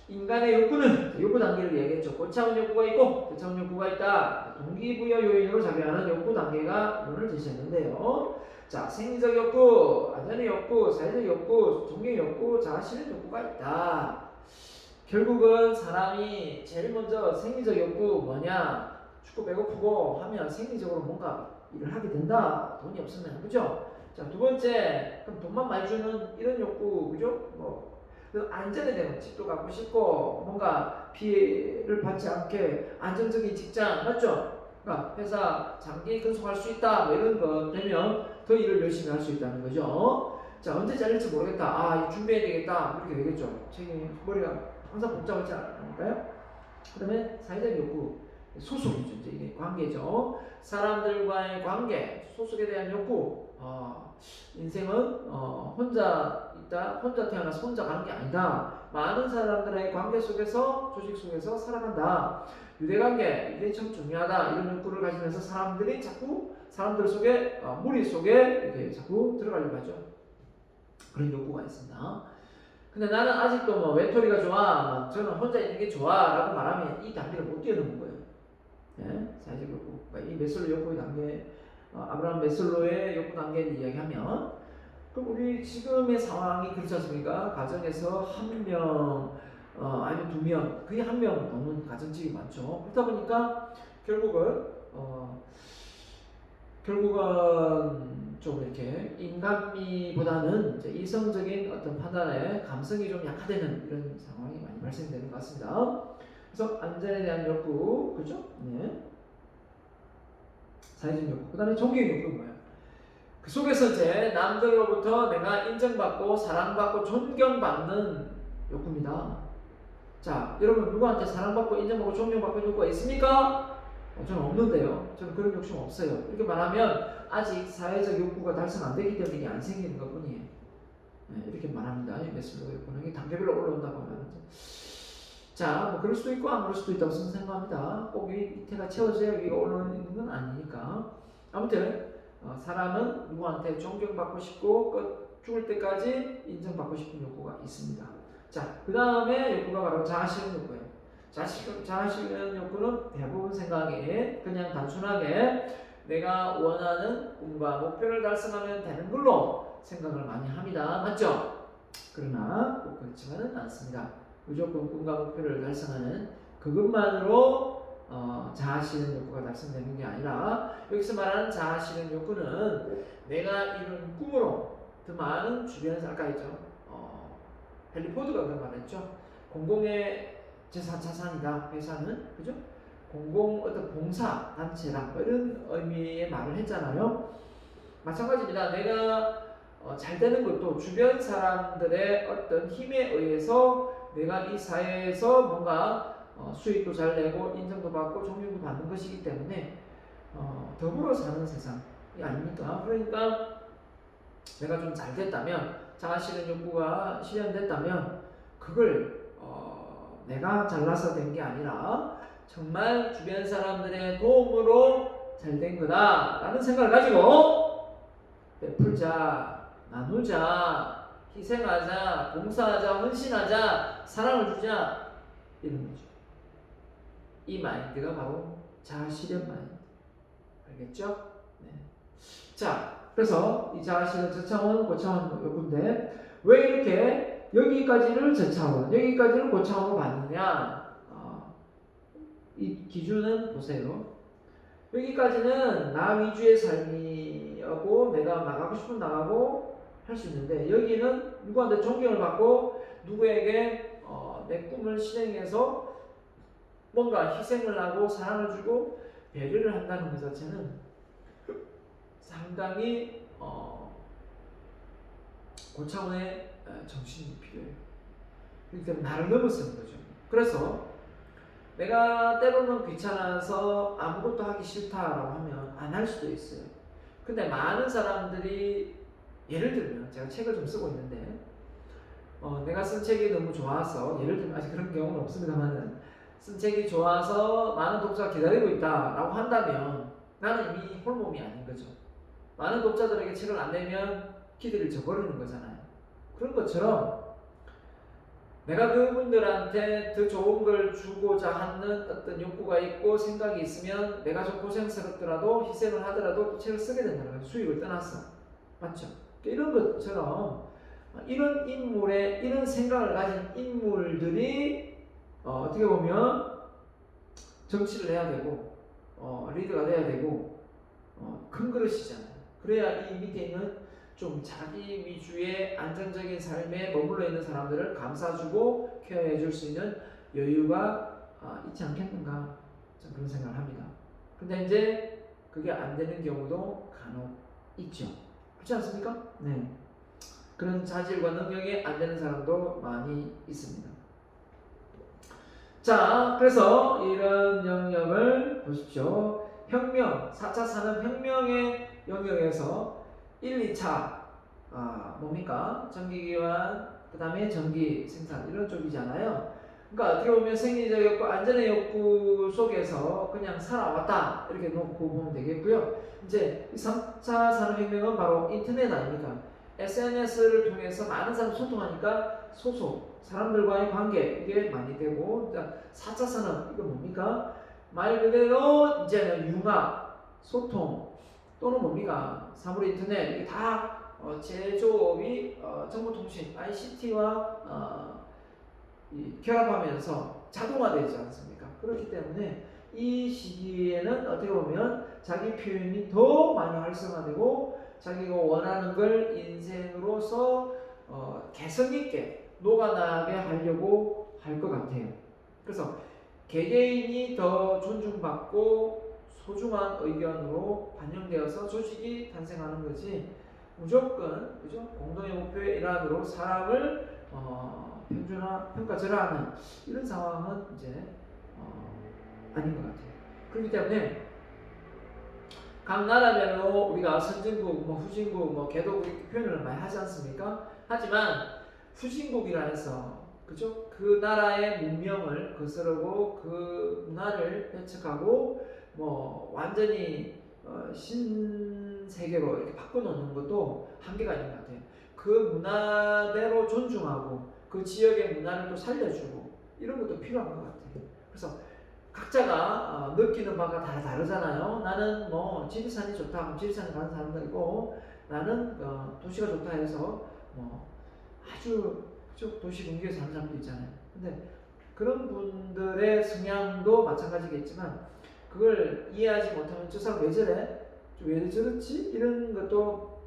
인간의 욕구는 욕구 단계를 얘기했죠. 고차원 욕구가 있고 저차원 욕구가 있다. 동기부여 요인으로 작용하는 욕구 단계가 이론을 제시했는데요. 자, 생리적 욕구, 안전의 욕구, 사회적 욕구, 종교의 욕구, 자아실현 욕구가 있다. 결국은 사람이 제일 먼저 생리적 욕구 뭐냐? 춥고 배고프고 하면 생리적으로 뭔가 일을 하게 된다. 돈이 없으면, 그죠? 자, 두 번째, 그럼 돈만 많이 주는 이런 욕구, 그죠? 그 안전에 대한 집도 갖고 싶고, 뭔가 피해를 받지 않게 안정적인 직장, 맞죠? 그러니까 회사 장기 근속할 수 있다, 뭐 이런 거 되면 더 일을 열심히 할 수 있다는 거죠. 자, 언제 잘릴지 모르겠다. 아, 준비해야 되겠다. 이렇게 되겠죠. 책임, 머리가 항상 복잡하지 않을까요? 그 다음에 사회적 욕구, 소속이죠. 이제 이게 관계죠. 사람들과의 관계, 소속에 대한 욕구. 인생은 혼자 있다, 혼자 태어나서 혼자 가는 게 아니다. 많은 사람들의 관계 속에서, 조직 속에서 살아간다. 유대관계, 이게 참 중요하다. 이런 욕구를 가지면서 사람들이 자꾸 사람들 속에, 무리 속에 이렇게 자꾸 들어가려고 하죠. 그런 욕구가 있습니다. 근데 나는 아직도 뭐 외톨이가 좋아, 막 저는 혼자 있는 게 좋아라고 말하면 이 단계를 못 뛰어넘은 거예요. 예? 사실 이 메슬로 욕구의 단계, 아브라함 메슬로의 욕구 단계를 이야기하면, 그럼 우리 지금의 상황이 그렇지 않습니까? 가정에서 한 명, 아니면 두 명, 거의 한 명 넘는 가정집이 많죠. 그러다 보니까 결국은 좀 이렇게 인간미보다는 이제 이성적인 어떤 판단에 감성이 좀 약화되는 이런 상황이 많이 발생되는 것 같습니다. 그래서 안전에 대한 욕구, 그죠? 네. 사회적 욕구. 그 다음에 종교의 욕구는 뭐예요? 그 속에서 이제 남들로부터 내가 인정받고 사랑받고 존경받는 욕구입니다. 자, 여러분 누구한테 사랑받고 인정받고 존경받고 욕구가 있습니까? 저는 없는데요. 저는 그런 욕심 없어요. 이렇게 말하면 아직 사회적 욕구가 달성 안 되기 때문에 이게 안 생기는 것 뿐이에요. 네, 이렇게 말합니다. 메슬로우 욕구는 이게 단계별로 올라온다고 하면. 자, 뭐 그럴 수도 있고 안 그럴 수도 있다고 저는 생각합니다. 꼭 밑에가 채워져야 위가 올라오는 건 아니니까. 아무튼 사람은 누구한테 존경받고 싶고 죽을 때까지 인정받고 싶은 욕구가 있습니다. 자, 그 다음에 욕구가 바로 자아실현 욕구예요. 자아실현 욕구는 대부분 생각에 그냥 단순하게 내가 원하는 꿈과 목표를 달성하면 되는 걸로 생각을 많이 합니다. 맞죠? 그러나 꼭 그렇지만은 않습니다. 무조건 꿈과 목표를 달성하는 그것만으로 자아실현 욕구가 달성되는 게 아니라, 여기서 말하는 자아실현 욕구는 내가 이룬 꿈으로 더 많은 주변에서, 아까 했죠, 헨리 포드가 그런 말 했죠. 공공의 자산이다. 회사는, 그죠? 공공 어떤 봉사 단체라, 이런 의미의 말을 했잖아요. 마찬가지입니다. 내가 잘 되는 것도 주변 사람들의 어떤 힘에 의해서 내가 이 사회에서 뭔가 수익도 잘 내고 인정도 받고 존경도 받는 것이기 때문에 더불어 사는 세상이 아닙니까? 그러니까 내가 좀 잘 됐다면, 자아실현 욕구가 실현됐다면 그걸 내가 잘나서 된 게 아니라 정말 주변 사람들의 도움으로 잘 된 거다 라는 생각을 가지고 베풀자, 나누자, 희생하자, 봉사하자, 헌신하자, 사랑을 주자, 이런 거죠. 이 마인드가 바로 자아실현 마인드. 알겠죠? 네. 자, 그래서 이 자아실현 저차원, 고차원 욕구인데 왜 이렇게 여기까지를 저차원, 여기까지를 고차원으로 봤느냐? 이 기준은 보세요. 여기까지는 나 위주의 삶이고 내가 나가고 싶으면 나가고 할 수 있는데, 여기는 누구한테 존경을 받고 누구에게 내 꿈을 실행해서 뭔가 희생을 하고 사랑을 주고 배려를 한다는 것 자체는 상당히 고차원의 정신이 필요해요. 그러니까 나를 넘어서는 거죠. 그래서 내가 때로는 귀찮아서 아무것도 하기 싫다라고 하면 안 할 수도 있어요. 근데 많은 사람들이, 예를 들면 제가 책을 좀 쓰고 있는데 내가 쓴 책이 너무 좋아서, 예를 들면 아직 그런 경우는 없습니다만은 쓴 책이 좋아서 많은 독자가 기다리고 있다라고 한다면 나는 이미 홀몸이 아닌 거죠. 많은 독자들에게 책을 안 내면 기대를 저버리는 거잖아요. 그런 것처럼 내가 그분들한테 더 좋은 걸 주고자 하는 어떤 욕구가 있고 생각이 있으면 내가 좀 고생스럽더라도 희생을 하더라도 또 책을 쓰게 된다는 거예요. 수익을 떠나서. 맞죠? 이런 것처럼 이런 인물의 이런 생각을 가진 인물들이 어떻게 보면 정치를 해야 되고 리더가 돼야 되고 큰 그릇이잖아요. 그래야 이 밑에 있는 좀 자기 위주의 안정적인 삶에 머물러 있는 사람들을 감싸주고 케어해 줄 수 있는 여유가 있지 않겠는가, 저는 그런 생각을 합니다. 근데 이제 그게 안 되는 경우도 간혹 있죠. 그렇지 않습니까? 네. 그런 자질과 능력이 안 되는 사람도 많이 있습니다. 자, 그래서 이런 영역을 보십시오. 혁명, 4차 산업혁명의 영역에서 1, 2차 뭡니까? 전기기관, 그 다음에 전기 생산, 이런 쪽이잖아요. 그러니까 어떻게 보면 생리적 욕구, 안전의 욕구 속에서 그냥 살아왔다, 이렇게 놓고 보면 되겠고요. 이제 3차 산업혁명은 바로 인터넷 아닙니까? SNS를 통해서 많은 사람 소통하니까 소속, 사람들과의 관계 이게 많이 되고, 4차 산업 이거 뭡니까? 말 그대로 이제는 융합, 소통 또는 뭡니까? 사물 인터넷 이게 다 제조업이 정보통신 ICT와 결합하면서 자동화되지 않습니까? 그렇기 때문에 이 시기에는 어떻게 보면 자기 표현이 더 많이 활성화되고 자기가 원하는 걸 인생으로서 개성 있게 녹아나게 하려고 할 것 같아요. 그래서 개개인이 더 존중받고 소중한 의견으로 반영되어서 조직이 탄생하는 거지 무조건 그죠? 공동의 목표의 일환으로 사람을 평가절하하는 이런 상황은 이제 아닌 것 같아요. 그렇기 때문에 각 나라별로 우리가 선진국, 후진국, 개도국 표현을 많이 하지 않습니까? 하지만 후진국이라 해서 그죠? 그 나라의 문명을 거스르고 그 문화를 배척하고 완전히 신세계로 이렇게 바꿔놓는 것도 한계가 있는 것 같아요. 그 문화대로 존중하고 그 지역의 문화를 또 살려주고 이런 것도 필요한 것 같아요. 그래서 각자가 느끼는 바가 다 다르잖아요. 나는 지리산이 좋다 하면 지리산에 가는 사람도 있고 나는 도시가 좋다 해서 아주 도시 근교에 사는 사람도 있잖아요. 근데 그런 분들의 성향도 마찬가지겠지만 그걸 이해하지 못하면 저 사람 왜 저래? 왜 저렇지? 이런 것도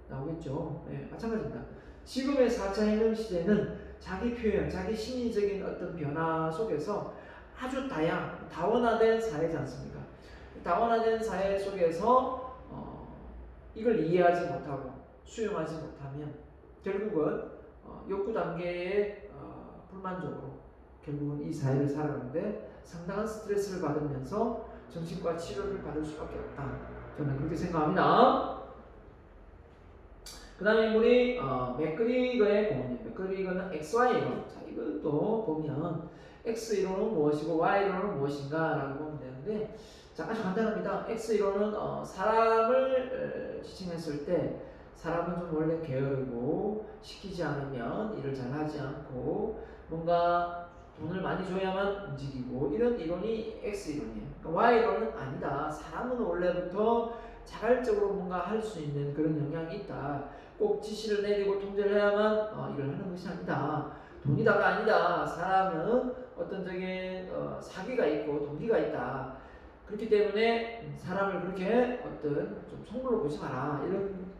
나오겠죠. 네, 마찬가지입니다. 지금의 4차 혁명 시대는 자기 표현, 자기 심리적인 어떤 변화 속에서 아주 다원화된 사회지 않습니까? 다원화된 사회 속에서 이걸 이해하지 못하고 수용하지 못하면 결국은 욕구 단계의 불만족으로 결국은 이 사회를 살아가는데 상당한 스트레스를 받으면서 정신과 치료를 받을 수밖에 없다. 저는 그렇게 생각합니다. 그 다음에 우리 맥그리거의 공원이에요. 맥그리거는 XY론. 자, 이것도 보면 X이론은 무엇이고 Y이론은 무엇인가 라고 보면 되는데 자, 아주 간단합니다. X이론은 사람을 지칭했을 때 사람은 좀 원래 게으르고 시키지 않으면 일을 잘 하지 않고 뭔가 돈을 많이 줘야만 움직이고 이런 이론이 X이론이에요. 그러니까 Y이론은 아니다. 사람은 원래부터 자발적으로 뭔가 할 수 있는 그런 영향이 있다. 꼭 지시를 내리고 통제를 해야만 일을 하는 것이 아니다. 돈이 다가 아니다. 사람은 어떤 적인 사기가 있고 동기가 있다. 그렇기 때문에 사람을 그렇게 어떤 좀 속물로 보지 마라. 이런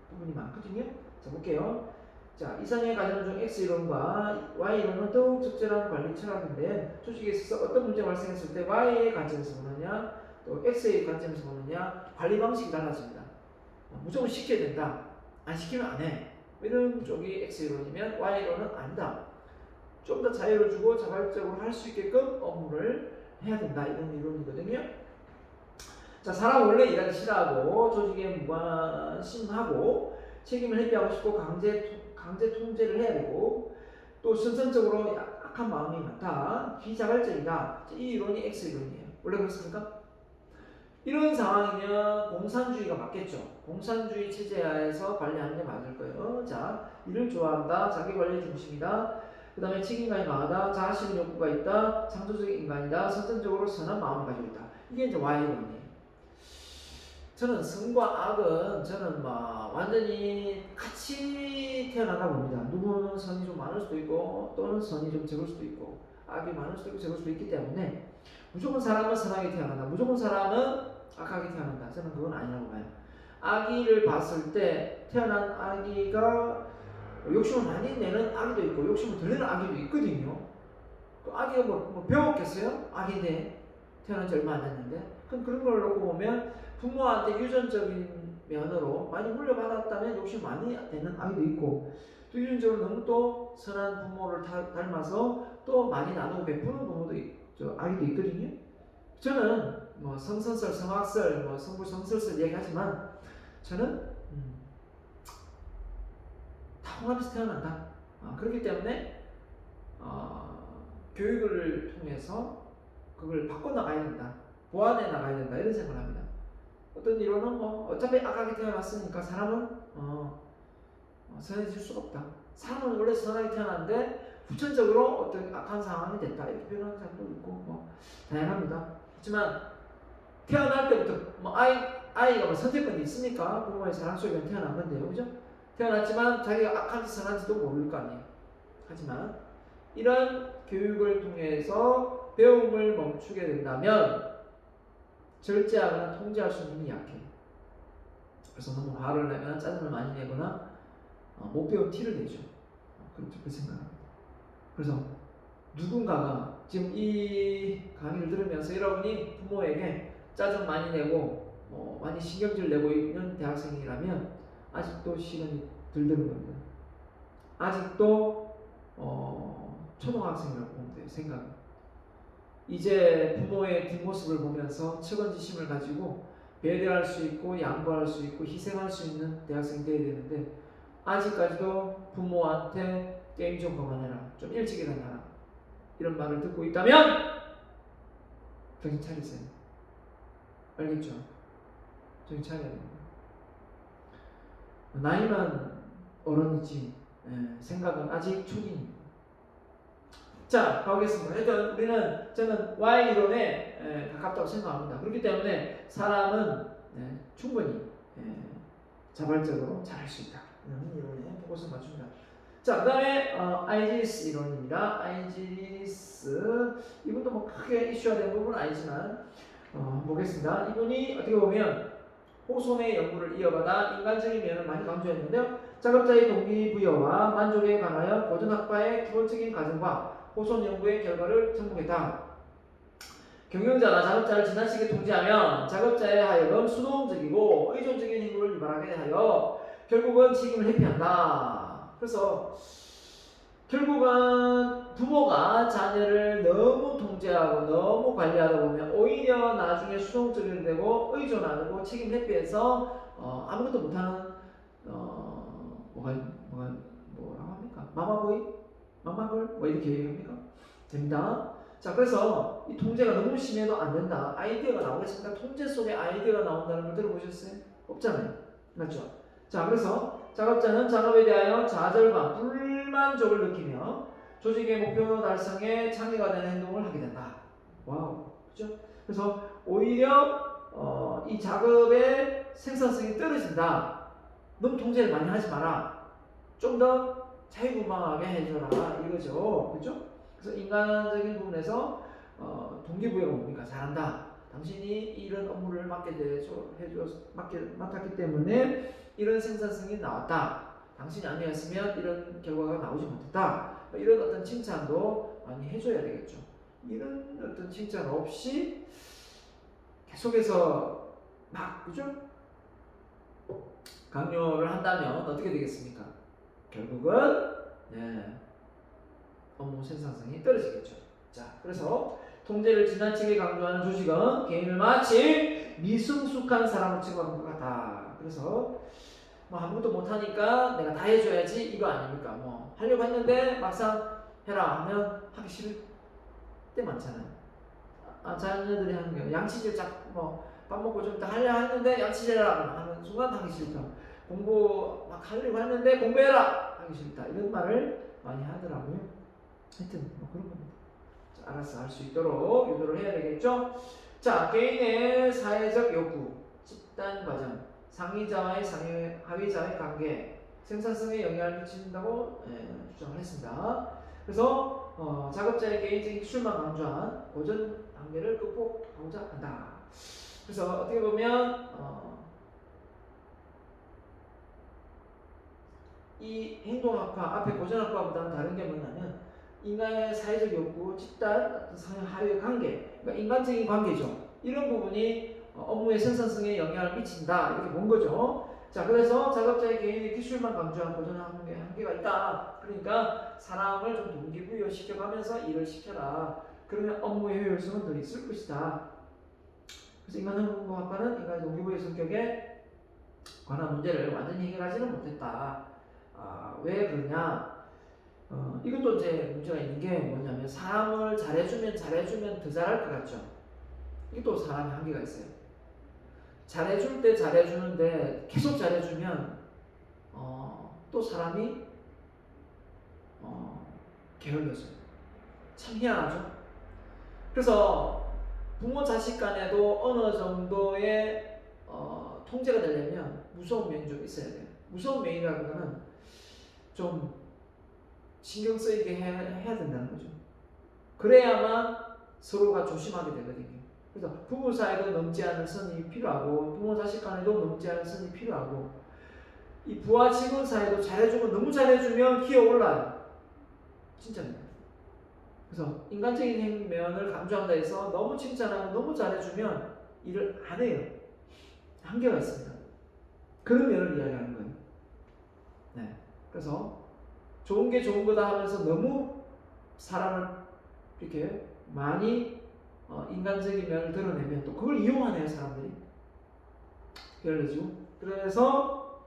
부분이 많거든요. 자, 볼게요. 자, 이상의 가정 중 X이론과 Y이론은 더욱 적절한 관리 철학인데 조직에 있어서 어떤 문제가 발생했을 때 Y의 관점에서 보느냐 또 X의 관점에서 보느냐 관리 방식이 달라집니다. 무조건 시켜야 된다. 안 시키면 안 해. 이런 쪽이 X이론이면 Y이론은 아니다. 좀 더 자유를 주고 자발적으로 할 수 있게끔 업무를 해야 된다. 이런 이론이거든요. 자, 사람 원래 일하기 싫어하고 조직에 무관심하고 책임을 회피하고 싶고 강제 통제를 해야 되고 또 선천적으로 악한 마음이 많다. 비자발적이다. 이 이론이 X이론이에요. 원래 그렇습니까? 이런 상황이면 공산주의가 맞겠죠. 공산주의 체제 하에서 관리하는 게 맞을 거예요. 자, 일을 좋아한다. 자기관리 중심이다. 그 다음에 책임감이 강하다. 자아실현 욕구가 있다. 창조적인 인간이다. 선천적으로 선한 마음을 가지고 있다. 이게 이제 Y론이에요. 저는 선과 악은 저는 완전히 같이 태어나다 봅니다. 누구는 선이 좀 많을 수도 있고 또는 선이 좀 적을 수도 있고 악이 많을 수도 있고 적을 수도 있기 때문에 무조건 사람은 선하게 태어난다. 무조건 사람은 악하게 태어난다. 저는 그건 아니라고 봐요. 아기를 봤을 때 태어난 아기가 욕심을 많이 내는 아기도 있고 욕심을 덜 내는 아기도 있거든요. 그 아기가 뭐 배웠겠어요? 아기인데 태어난 지 얼마 안 됐는데. 그럼 그런 걸 놓고 보면 부모한테 유전적인 면으로 많이 물려받았다면 욕심 많이 내는 아기도 있고 또 유전적으로 너무 또 선한 부모를 닮아서 또 많이 나누고 베푸는 부모도 아기도 있거든요. 저는 성선설, 성악설, 성불, 성설설 얘기하지만 저는 타고나면서 태어난다. 그렇기 때문에 교육을 통해서 그걸 바꿔나가야 된다. 보완해 나가야 된다. 이런 생각을 합니다. 어떤 이론은 어차피 악하게 태어났으니까 사람은 선해질 수가 없다. 사람은 원래 선하게 태어났는데 후천적으로 어떤 악한 상황이 됐다 이렇게 표현하는 사람도 있고 뭐 다양합니다. 하지만 태어날 때부터 뭐 아이가 뭐 선택권이 있습니까? 부모의 사랑 속에 태어난 건데요, 그죠? 태어났지만 자기가 악한지 선한지도 모를 거 아니에요. 하지만 이런 교육을 통해서 배움을 멈추게 된다면 절제하거나 통제할 수 있는 힘이 약해요. 그래서 너무 화를 내거나 짜증을 많이 내거나 못 배운 티를 내죠. 그렇게 생각합니다. 그래서 누군가가 지금 이 강의를 들으면서 여러분이 부모에게 짜증 많이 내고 많이 신경질 내고 있는 대학생이라면 아직도 시간이 덜 드는 겁니다. 아직도 초등학생이라고 보면 돼요. 생각은. 이제 부모의 뒷모습을 보면서 측은지심을 가지고 배려할 수 있고 양보할 수 있고 희생할 수 있는 대학생이 되어야 되는데 아직까지도 부모한테 게임 좀 그만해라, 좀 일찍 일어나라 이런 말을 듣고 있다면 정신 차리세요. 알겠죠? 정신 차려야 됩니다. 나이만 어른이지 생각은 아직 초딩입니다. 자, 가보겠습니다. 일단 저는 Y 이론에 가깝다고 생각합니다. 그렇기 때문에 사람은 충분히 자발적으로 잘할 수 있다. 이런 이론에 포커스 맞춥니다. 자, 그 다음에 아이지리스 이론입니다. 아이지리스 이분도 뭐 크게 이슈화된 부분은 아니지만 보겠습니다. 이분이 어떻게 보면 호손의 연구를 이어받아 인간적인 면을 많이 강조했는데요. 작업자의 동기부여와 만족에 관하여 고전학파의 기본적인 가정과 호손 연구의 결과를 접목했다. 경영자나 작업자를 지나치게 통제하면 작업자에 하여금 수동적이고 의존적인 행동을 유발하게 하여 결국은 책임을 회피한다. 그래서 결국은 부모가 자녀를 너무 통제하고 너무 관리하다 보면 오히려 나중에 수동적이 되고 의존하고 책임 회피해서 아무것도 못하는 뭐라고 합니까? 마마보이? 마마걸? 뭐 이렇게 얘기합니까? 됩니다. 자, 그래서 이 통제가 너무 심해도 안 된다. 아이디어가 나오겠습니까? 통제 속에 아이디어가 나온다는 걸 들어보셨어요? 없잖아요. 맞죠? 자, 그래서 작업자는 작업에 대하여 좌절감, 불만족을 느끼며 조직의 목표 달성에 장애가 되는 행동을 하게 된다. 와우, 그죠? 그래서 오히려 이 작업의 생산성이 떨어진다. 너무 통제를 많이 하지 마라. 좀 더 자유분방하게 해줘라. 이거죠, 그죠? 그래서 인간적인 부분에서 동기부여가 뭡니까? 잘한다. 당신이 이런 업무를 맡았기 때문에 이런 생산성이 나왔다. 당신이 아니었으면 이런 결과가 나오지 못했다. 이런 어떤 칭찬도 많이 해줘야 되겠죠. 이런 어떤 칭찬 없이 계속해서 그죠? 강요를 한다면 어떻게 되겠습니까? 결국은 업무 생산성이 떨어지겠죠. 자, 그래서 통제를 지나치게 강조하는 조직은 개인을 마치 미성숙한 사람을 취급하는 것 같다. 그래서 뭐 아무것도 못하니까 내가 다 해줘야지 이거 아닙니까? 뭐 하려고 했는데 막상 해라 하면 하기 싫을 때 많잖아요. 자녀들이 하는 게 양치질 밥 먹고 좀 더 하려 했는데 양치질하라 하는 순간 하기 싫다. 공부 막 하려고 했는데 공부해라 하기 싫다. 이런 말을 많이 하더라고요. 하여튼 뭐 그런 겁니다. 자, 알아서 할 수 있도록 유도를 해야 되겠죠. 자, 개인의 사회적 욕구, 집단 과정, 상위자와의 하위자의 관계, 생산성에 영향을 미친다고 주장을 했습니다. 그래서 작업자의 개인적인 기술만 강조한 고전 관계를 극복하고자 한다. 그래서 어떻게 보면 이 행동학과 앞에 고전학과보다는 다른 게 뭐냐면 인간의 사회적 욕구, 집단, 상하의 관계, 그러니까 인간적인 관계죠. 이런 부분이 업무의 생산성에 영향을 미친다 이렇게 본 거죠. 자, 그래서 작업자의 개인의 기술만 강조한 고전 한계가 있다. 그러니까 사람을 좀 동기부여 시켜가면서 일을 시켜라. 그러면 업무의 효율성은 더 있을 것이다. 그래서 인간행동학과는 인간의 동기부여 성격에 관한 문제를 완전히 해결하지는 못했다. 왜 그러냐? 이것도 이제 문제가 있는 게 뭐냐면 사람을 잘해주면 더 잘할 것 같죠. 이것도 사람의 한계가 있어요. 잘해줄 때 잘해주는데 계속 잘해주면 또 사람이 게을러져요. 참 희한하죠. 그래서 부모 자식 간에도 어느 정도의 통제가 되려면 무서운 면이 좀 있어야 돼요. 무서운 면이라기보다는 좀 신경 쓰이게 해야 된다는 거죠. 그래야만 서로가 조심하게 되거든요. 그래서 부부 사이도 넘지 않을 선이 필요하고 부모 자식 간에도 넘지 않을 선이 필요하고 이 부하 직원 사이도 잘해주고 너무 잘해주면 기어 올라요. 진짜입니다. 그래서 인간적인 면을 강조한다 해서 너무 칭찬하고 너무 잘해주면 일을 안 해요. 한계가 있습니다. 그런 면을 이야기하는 거예요. 네. 그래서 좋은 게 좋은 거다 하면서 너무 사람을 이렇게 많이 인간적인 면을 드러내면 또 그걸 이용하네요, 사람들이. 게을러지고. 그래서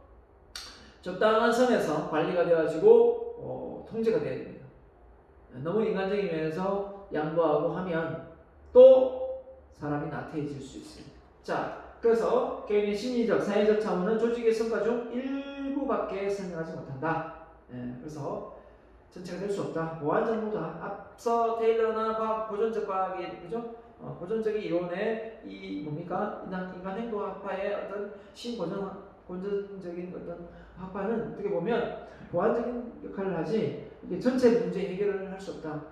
적당한 선에서 관리가 되어가지고 통제가 돼야 됩니다. 너무 인간적인 면에서 양보하고 하면 또 사람이 나태해질 수 있습니다. 자, 그래서 개인의 심리적, 사회적 차원은 조직의 성과 중 일부밖에 설명하지 못한다. 그래서 전체가 될 수 없다. 보완 정보다 앞서 테일러나 과학, 고전적 과학이 그죠? 고전적인 이론의 이 뭡니까? 인간 행동학파의 어떤 고전적인 어떤 학파는 어떻게 보면 보완적인 역할을 하지 이게 전체 문제 해결을 할 수 없다.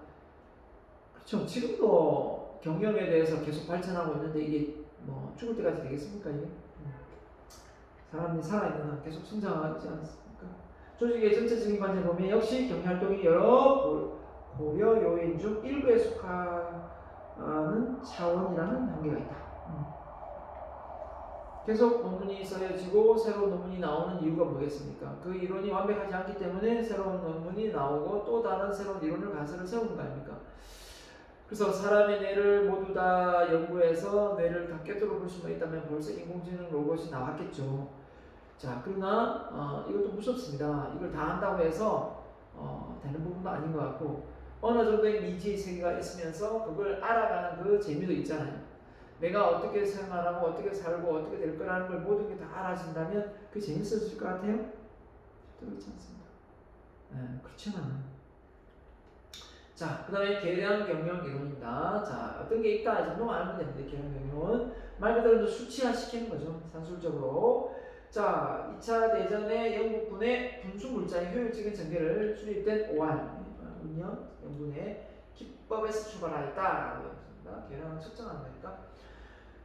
그렇죠. 지금도 경영에 대해서 계속 발전하고 있는데 이게 뭐 죽을 때까지 되겠습니까 이게? 사람이 살아있는 한 계속 성장하지 않습니까? 조직의 전체적인 관점을 보면 역시 경영활동이 여러 고려 요인 중 일부에 속하는 차원이라는 한계가 있다. 계속 논문이 써지고 새로운 논문이 나오는 이유가 뭐겠습니까? 그 이론이 완벽하지 않기 때문에 새로운 논문이 나오고 또 다른 새로운 이론을 가설을 세우는 거 아닙니까? 그래서 사람의 뇌를 모두 다 연구해서 뇌를 다 꿰뚫어 볼 수만 있다면 벌써 인공지능 로봇이 나왔겠죠. 자, 그러나 이것도 무섭습니다. 이걸 다 한다고 해서 되는 부분도 아닌 것 같고 어느 정도의 미지의 세계가 있으면서 그걸 알아가는 그 재미도 있잖아요. 내가 어떻게 생활하고 어떻게 살고 어떻게 될 거라는 걸 모든 게 다 알아진다면 그게 재밌어질 것 같아요? 그렇지 않습니다. 그렇지는 않아요. 자, 그 다음에 계량 경영 이론입니다. 자, 어떤 게 있다 이 정도만 알면 됩니다. 계량 경영은 말 그대로 수치화시키는 거죠. 산술적으로. 자, 2차 대전에 영국군의 분수 물자의 효율적인 전개를 수립된 오할 운영 연군의 기법에서 출발하였다라고 했습니다. 계량을 측정하는 거니까.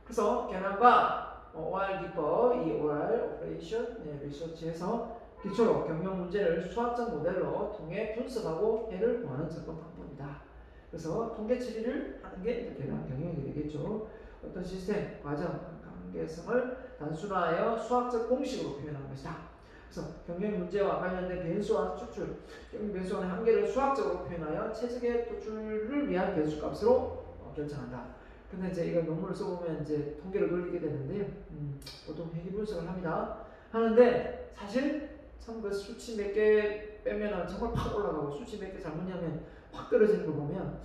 그래서 계량과 OR 기법, 이 OR 오퍼레이션 리서치에서 기초로 경영 문제를 수학적 모델로 통해 분석하고 해를 구하는 접근 방법이다. 그래서 통계 처리를 하는 게 계량 경영이 되겠죠. 어떤 시스템, 과정, 관계성을 단순화하여 수학적 공식으로 표현하는 것이다. 그래서 경영 문제와 관련된 변수와 추출, 경영 변수의 한계를 수학적으로 표현하여 최적의 도출을 위한 변수값으로 결정한다. 근데 이제 이거 논문을 써보면 이제 통계를 돌리게 되는데 보통 회계 분석을 합니다. 하는데 사실 참 그 수치 몇 개 빼면은 정말 팍 올라가고 수치 몇 개 잘못 내면 확 떨어지는 거 보면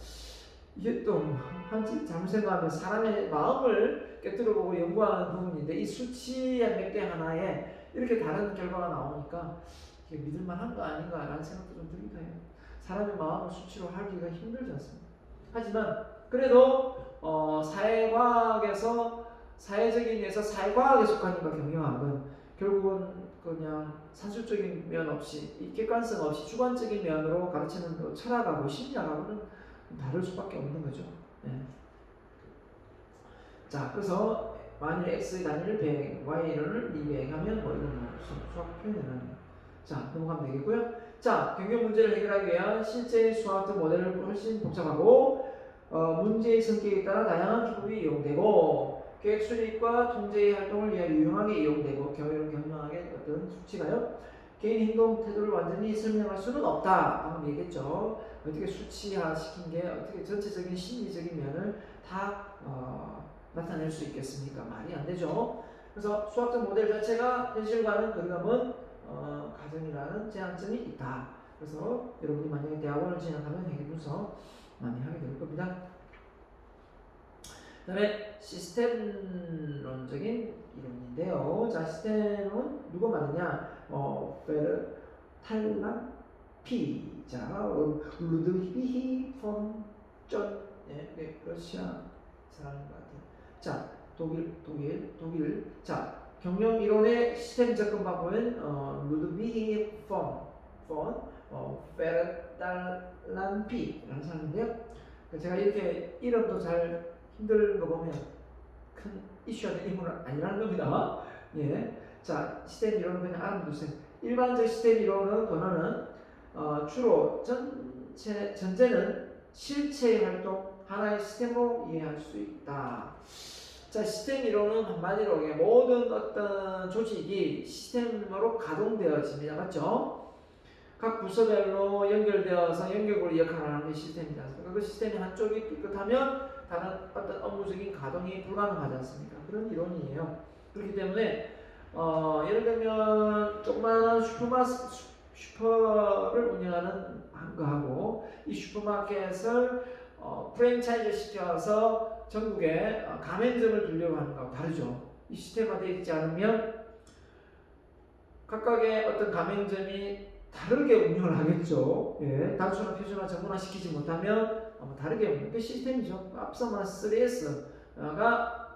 이게 또 한지 잘못 생각하면 사람의 마음을 깨뜨려보고 연구하는 부분인데 이 수치 몇 개 하나에 이렇게 다른 결과가 나오니까 이게 믿을만한 거 아닌가라는 생각도 좀 들기도 해요. 사람의 마음을 수치로 하기가 힘들지 않습니까? 하지만 그래도 사회과학에서 사회적인 데서 사회과학에 속하니까 경영학은 결국은 그냥 산술적인 면 없이 이 객관성 없이 주관적인 면으로 가르치는 철학하고 심리학하고는 다를 수밖에 없는 거죠. 네. 자, 그래서 만일 x의 단위를 100, y를 200 하면 뭐 이런 수학 표현을 자, 넘어가면 되겠고요. 자, 경영 문제를 해결하기 위한 실제 수학적 모델을 훨씬 복잡하고 문제의 성격에 따라 다양한 기법이 이용되고 계획 수립과 통제의 활동을 위해 유용하게 이용되고 경영학의 어떤 수치가요. 개인 행동 태도를 완전히 설명할 수는 없다. 방금 얘기했죠. 어떻게 수치화시킨 게 어떻게 전체적인 심리적인 면을 다 나타낼 수 있겠습니까? 말이 안 되죠. 그래서 수학적 모델 자체가 현실과는 거리감은 가정이라는 제한점이 있다. 그래서 여러분이 만약에 대학원을 진학하면 회계 분석 많이 하게 될 겁니다. 그 다음에 시스템론적인 이론인데요. 자, 시스템은 누가 말하냐? 베르 탈란 피 자, 루드비히 폰 전, 예, 네, 러시아 사람인 것 같아요. 자, 독일. 자, 경영 이론의 시스템 접근 방법은 루드비히 페르달란피라는 사람인데요. 제가 이렇게 이름도 잘 힘든 거 보면 큰 이슈가 된 인물은 아니라는 겁니다. 예. 자, 시스템 이론은 그냥 알아두세요. 일반적 시스템 이론은 언어는 주로 전제는 실체의 활동, 하나의 시스템으로 이해할 수 있다. 자, 시스템 이론은 한마디로 모든 어떤 조직이 시스템으로 가동되어집니다. 맞죠? 각 부서별로 연결되어서 연결고리 역할을 하는 게 시스템이지 않습니까? 그 시스템이 한쪽이 삐끗하면 다른 어떤 업무적인 가동이 불가능하지 않습니까? 그런 이론이에요. 그렇기 때문에 예를 들면 조그마한 슈퍼를 운영하는 거하고 이 슈퍼마켓을 프랜차이즈 시켜서 전국에 가맹점을 두려고 하는 거하고 다르죠. 이 시스템화되어 있지 않으면 각각의 어떤 가맹점이 다르게 운영을 하겠죠. 예, 단순화, 표준화, 정문화 시키지 못하면 다르게 운영. 그 시스템이죠. 앞서 말한 3S가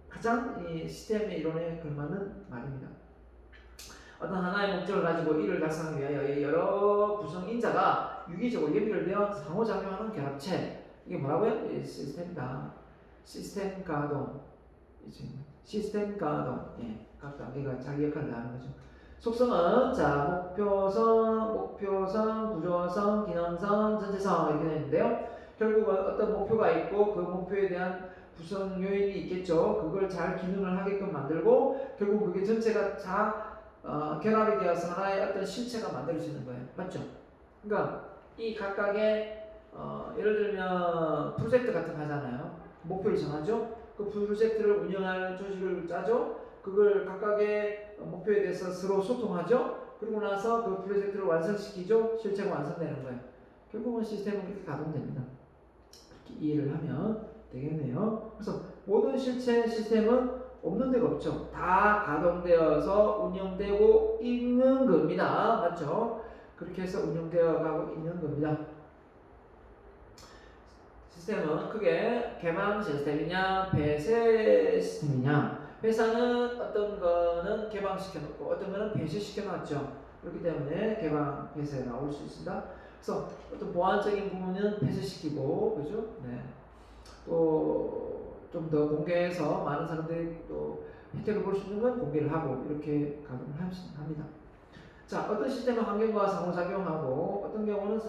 가장 이 시스템의 이론에 걸맞는 말입니다. 어떤 하나의 목적을 가지고 이를 달성하기 위하여 여러 구성 인자가 유기적으로 연결되어 상호작용하는 결합체. 이게 뭐라고요? 시스템이다. 시스템 가동. 시스템 가동. 예, 각 단계가 자기 역할을 하는 거죠. 속성은 자 목표성, 구조성, 기능성, 전체성 이렇게 되는데요. 결국은 어떤 목표가 있고 그 목표에 대한 구성 요인이 있겠죠. 그걸 잘 기능을 하게끔 만들고 결국 그게 전체가 다 결합이 되어서 하나의 어떤 실체가 만들어지는 거예요. 맞죠? 그러니까 이 각각의 예를 들면 프로젝트 같은 거 하잖아요. 목표를 정하죠. 그 프로젝트를 운영할 조직을 짜죠. 그걸 각각의 목표에 대해서 서로 소통하죠. 그리고 나서 그 프로젝트를 완성시키죠. 실체가 완성되는 거예요. 결국은 시스템은 그렇게 가동됩니다. 그렇게 이해를 하면 되겠네요. 그래서 모든 실체 시스템은 없는 데가 없죠. 다 가동되어서 운영되고 있는 겁니다. 맞죠? 그렇게 해서 운영되어 가고 있는 겁니다. 시스템은 크게 개방 시스템이냐 폐쇄 시스템이냐. 회사는 어떤 거는 개방시켜놓고 어떤 거는 폐쇄시켜놨죠. 그렇기 때문에 개방, 폐쇄가 나올 수 있습니다. 그래서 어떤 보안적인 부분은 폐쇄시키고, 그죠? 네. 또 좀 더 공개해서 많은 사람들이 또 혜택을 볼 수 있는 건 공개를 하고 이렇게 가동을 합니다. 자, 어떤 시스템은 환경과 상호작용하고 어떤 경우는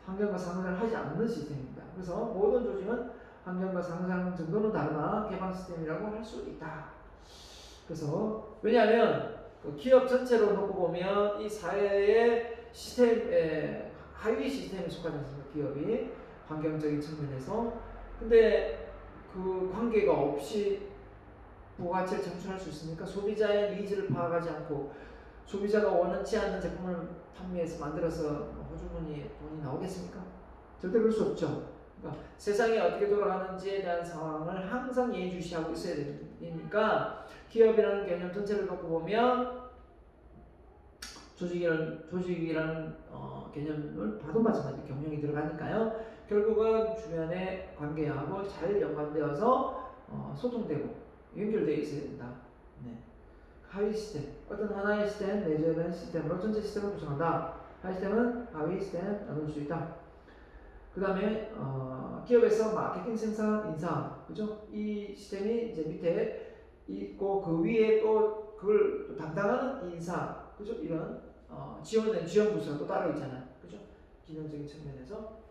환경과 상호작용을 하지 않는 시스템입니다. 그래서 모든 조직은 환경과 상호작용 정도는 다르나 개방 시스템이라고 할 수 있다. 그래서 왜냐하면 그 기업 전체로 놓고 보면 이 사회의 시스템, 하위 시스템에 속하지 않습니까? 기업이 환경적인 측면에서. 근데 그 관계가 없이 부가가치를 창출할 수 있습니까? 소비자의 니즈를 파악하지 않고 소비자가 원하지 않는 제품을 판매해서 만들어서 호주머니에 돈이 나오겠습니까? 절대 그럴 수 없죠. 그러니까 세상이 어떻게 돌아가는지에 대한 상황을 항상 예의주시하고 있어야 되니까 기업이라는 개념 전체를 놓고 보면 조직이라는 개념을 봐도 마찬가지 경영이 들어가니까요. 결국은 주변의 관계하고 잘 연관되어서 소통되고 연결되어 있어야 된다. 네. 하위 시스템, 어떤 하나의 시스템 내재된 시스템으로 전체 시스템을 구성한다. 하위 시스템은 하위 시스템 나눌 수 있다. 그 다음에 기업에서 마케팅, 생산, 인사, 그죠? 이 시스템이 이제 밑에 있고 그 위에 또 그걸 또 담당하는 인사, 그죠? 이런 지원된 지원 부서가 또 따로 있잖아요, 그죠? 기능적인 측면에서.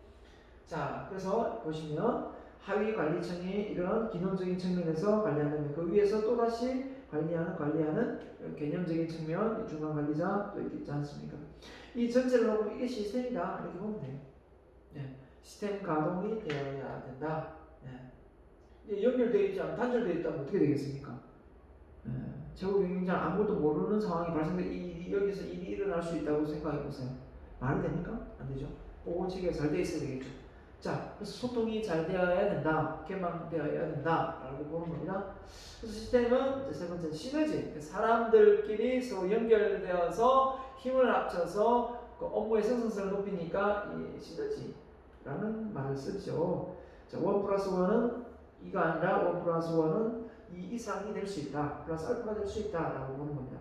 자, 그래서 보시면 하위 관리층이 이런 기능적인 측면에서 관리하는 그 위에서 또 다시 관리하는 개념적인 측면, 중간 관리자 또 있지 않습니까? 이 전체를 놓고 이게 시스템이다 이렇게 보면 돼요. 네. 시스템 가동이 되어야 된다. 네. 연결되어 있지 않고 단절되어 있다면 어떻게 되겠습니까? 네. 최고 경영자는 아무것도 모르는 상황이 발생돼 여기서 일이 일어날 수 있다고 생각해 보세요. 말이 됩니까? 안 되죠. 보고 체계가 잘 되어 있어야 되겠죠. 자, 그래서 소통이 잘 되어야 된다, 개방되어야 된다라고 보는 겁니다. 그래서 시스템은 세 번째 시너지, 사람들끼리 서로 연결되어서 힘을 합쳐서 그 업무의 생산성을 높이니까 이 시너지라는 말을 쓰죠. 자, 1 플러스 1은 2가 아니라 1 플러스 1은 2 이상이 될 수 있다. 플러스 알파가 될 수 있다라고 보는 겁니다.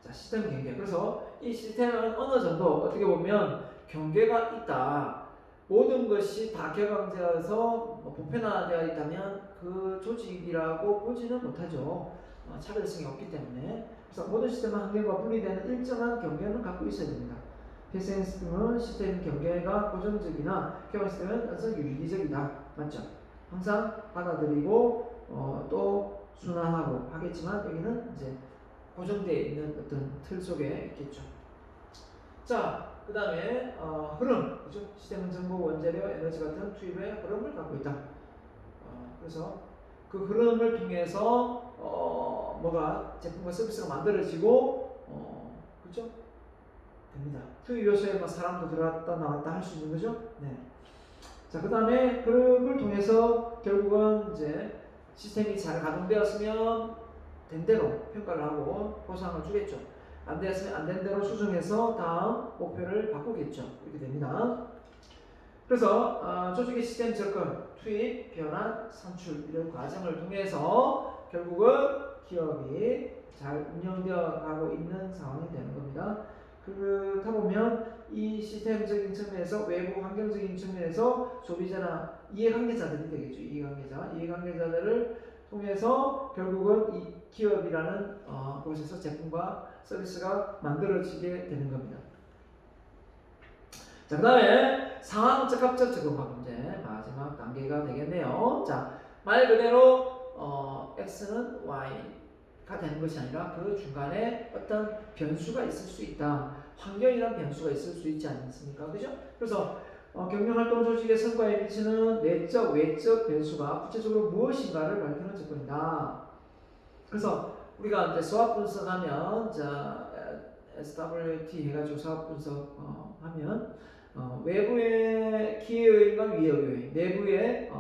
자, 시스템 경계. 그래서 이 시스템은 어느 정도 어떻게 보면 경계가 있다. 모든 것이 다 개방되어서 보편화되어 있다면 그 조직이라고 보지는 못하죠. 차별성이 없기 때문에. 그래서 모든 시스템은 환경과 분리되는 일정한 경계는 갖고 있어야 됩니다. 폐쇄형 시스템은 시스템 경계가 고정적이나 개방 시스템은 항상 유기적이다. 맞죠? 항상 받아들이고 또 순환하고 하겠지만 여기는 이제 고정되어 있는 어떤 틀 속에 있겠죠. 자, 그 다음에 흐름, 그죠? 시스템은 정보, 원재료, 에너지 같은 투입의 흐름을 갖고 있다. 그래서 그 흐름을 통해서 뭐가 제품과 서비스가 만들어지고 그죠? 됩니다. 투입 요소에 뭐 사람도 들어갔다 나왔다 할 수 있는 거죠. 네. 자, 그 다음에 그걸 통해서 결국은 이제 시스템이 잘 가동되었으면 된 대로 평가를 하고 보상을 주겠죠. 안 되었으면 안 된 대로 수정해서 다음 목표를 바꾸겠죠. 이렇게 됩니다. 그래서 조직의 시스템 접근, 투입, 변환, 산출 이런 과정을 통해서 결국은 기업이 잘 운영되어 가고 있는 상황이 되는 겁니다. 그렇다 보면 이 시스템적인 측면에서 외부 환경적인 측면에서 소비자나 이해관계자들이 되겠죠. 이해관계자들을 통해서 결국은 이 기업이라는 곳에서 제품과 서비스가 만들어지게 되는 겁니다. 자, 그 다음에 상황 적합적 적응학 문제 마지막 단계가 되겠네요. 자, 말 그대로 X는 Y가 되는 것이 아니라 그 중간에 어떤 변수가 있을 수 있다. 환경이란 변수가 있을 수 있지 않습니까? 그죠? 그래서 경영활동 조직의 성과에 미치는 내적, 외적 변수가 구체적으로 무엇인가를 밝히는 접근이다. 그래서 우리가 이제 수학 분석하면 자 SWT 해가지고 수학 분석하면 외부의 기회 요인과 위의 요인, 내부의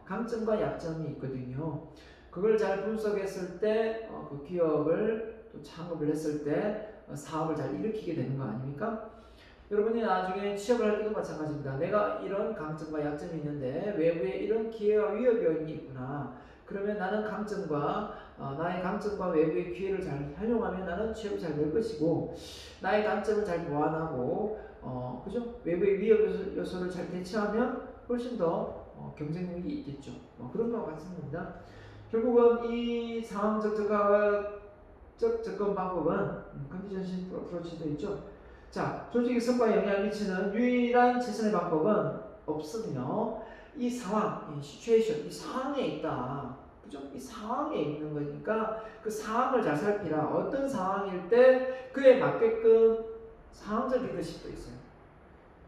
강점과 약점이 있거든요. 그걸 잘 분석했을 때 그 기업을 또 창업을 했을 때 사업을 잘 일으키게 되는 거 아닙니까? 여러분이 나중에 취업을 할 때도 마찬가지입니다. 내가 이런 강점과 약점이 있는데 외부에 이런 기회와 위협 요인이 있구나. 그러면 나는 강점과 나의 강점과 외부의 기회를 잘 활용하면 나는 취업이 잘 될 것이고 나의 단점을 잘 보완하고 그죠? 외부의 위협 요소를 잘 대처하면 훨씬 더 경쟁력이 있겠죠. 그런 것 같습니다. 결국은 이 상황적 접근 방법은 컨디션식 어프로치도 있죠. 자, 조직의 성과에 영향을 미치는 유일한 최선의 방법은 없으며 이 상황, 이 시츄에이션, 이 상황에 있다. 그죠? 이 상황에 있는 거니까 그 상황을 잘 살피라. 어떤 상황일 때 그에 맞게끔 상황적 리더십도 있어요.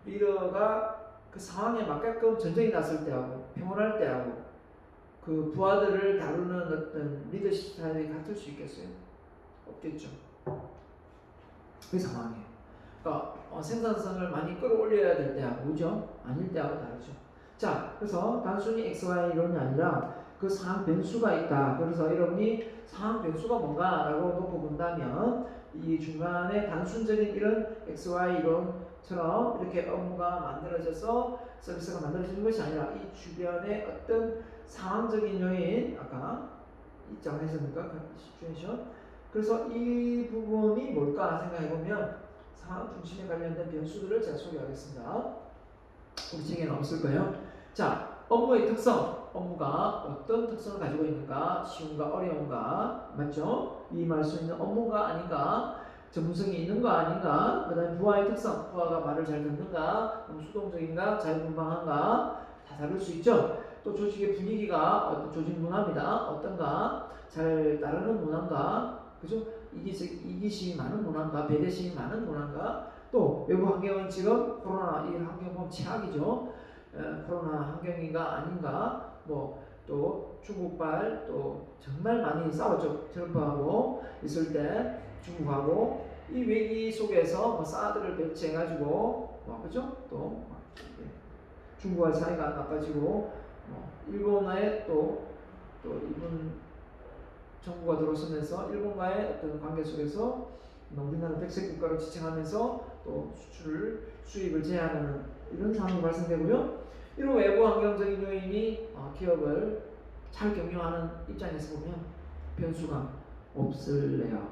리더가 그 상황에 맞게끔 전쟁이 났을 때하고 평온할 때하고 그 부하들을 다루는 어떤 리더십 스타일이 같을 수 있겠어요? 없겠죠. 그 상황이에요. 그러니까 생산성을 많이 끌어올려야 될 때하고 그죠? 아닐 때하고 다르죠. 자, 그래서 단순히 XY 이론이 아니라 그 상황 변수가 있다. 그래서 여러분이 상황 변수가 뭔가라고 놓고 본다면 이 중간에 단순적인 이런 XY 이론처럼 이렇게 업무가 만들어져서 서비스가 만들어지는 것이 아니라 이 주변에 어떤 상황적인 요인, 아까 있지 않습니까? 시츄에이션. 그래서 이 부분이 뭘까 생각해보면 상황 중심에 관련된 변수들을 제가 소개하겠습니다. 우리 책에는 없을 거예요. 자, 업무의 특성. 업무가 어떤 특성을 가지고 있는가? 쉬운가? 어려운가? 맞죠? 위임할 수 있는 업무가 아닌가? 전문성이 있는가 아닌가? 그 다음에 부하의 특성. 부하가 말을 잘 듣는가? 수동적인가? 자유분방한가? 다 다를 수 있죠. 또 조직의 분위기가 어떤 조직 문화입니다. 어떤가? 잘 따르는 문화인가? 그죠? 이기심이 많은 문화인가? 배대심이 많은 문화인가? 또 외부 환경은 지금 코로나 이 환경 보면 최악이죠. 코로나 환경인가 아닌가? 또 중국발 또 정말 많이 싸웠죠. 트럼프하고 있을 때 중국하고 이 외기 속에서 사드를 배치해가지고 그죠? 또 중국과 사이가 나빠지고 일본의 또 일본 정부가 들어서면서 일본과의 어떤 관계 속에서 우리나라 백색 국가로 지칭하면서 또 수입을 제한하는 이런 상황이 발생되고요. 이런 외부 환경적인 요인이 기업을 잘 경영하는 입장에서 보면 변수가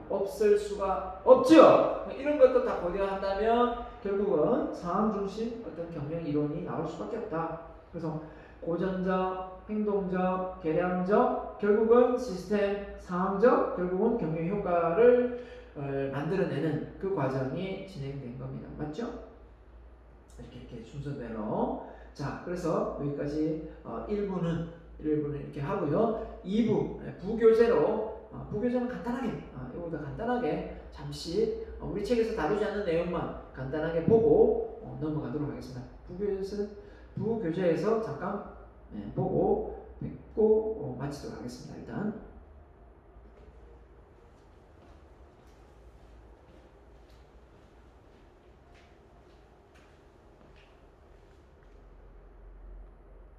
없을 수가 없죠. 이런 것도 다 고려한다면 결국은 상황 중심 어떤 경영 이론이 나올 수밖에 없다. 그래서 고전적, 행동적, 계량적, 결국은 시스템, 상황적, 결국은 경영 효과를 만들어내는 그 과정이 진행된 겁니다. 맞죠? 이렇게 순서대로. 자, 그래서 여기까지 1부는 이렇게 하고요. 2부 부교재는 간단하게 이거보다 간단하게 잠시 우리 책에서 다루지 않는 내용만 간단하게 보고 넘어가도록 하겠습니다. 부교재에서 잠깐 보고 뵙고 마치도록 하겠습니다. 일단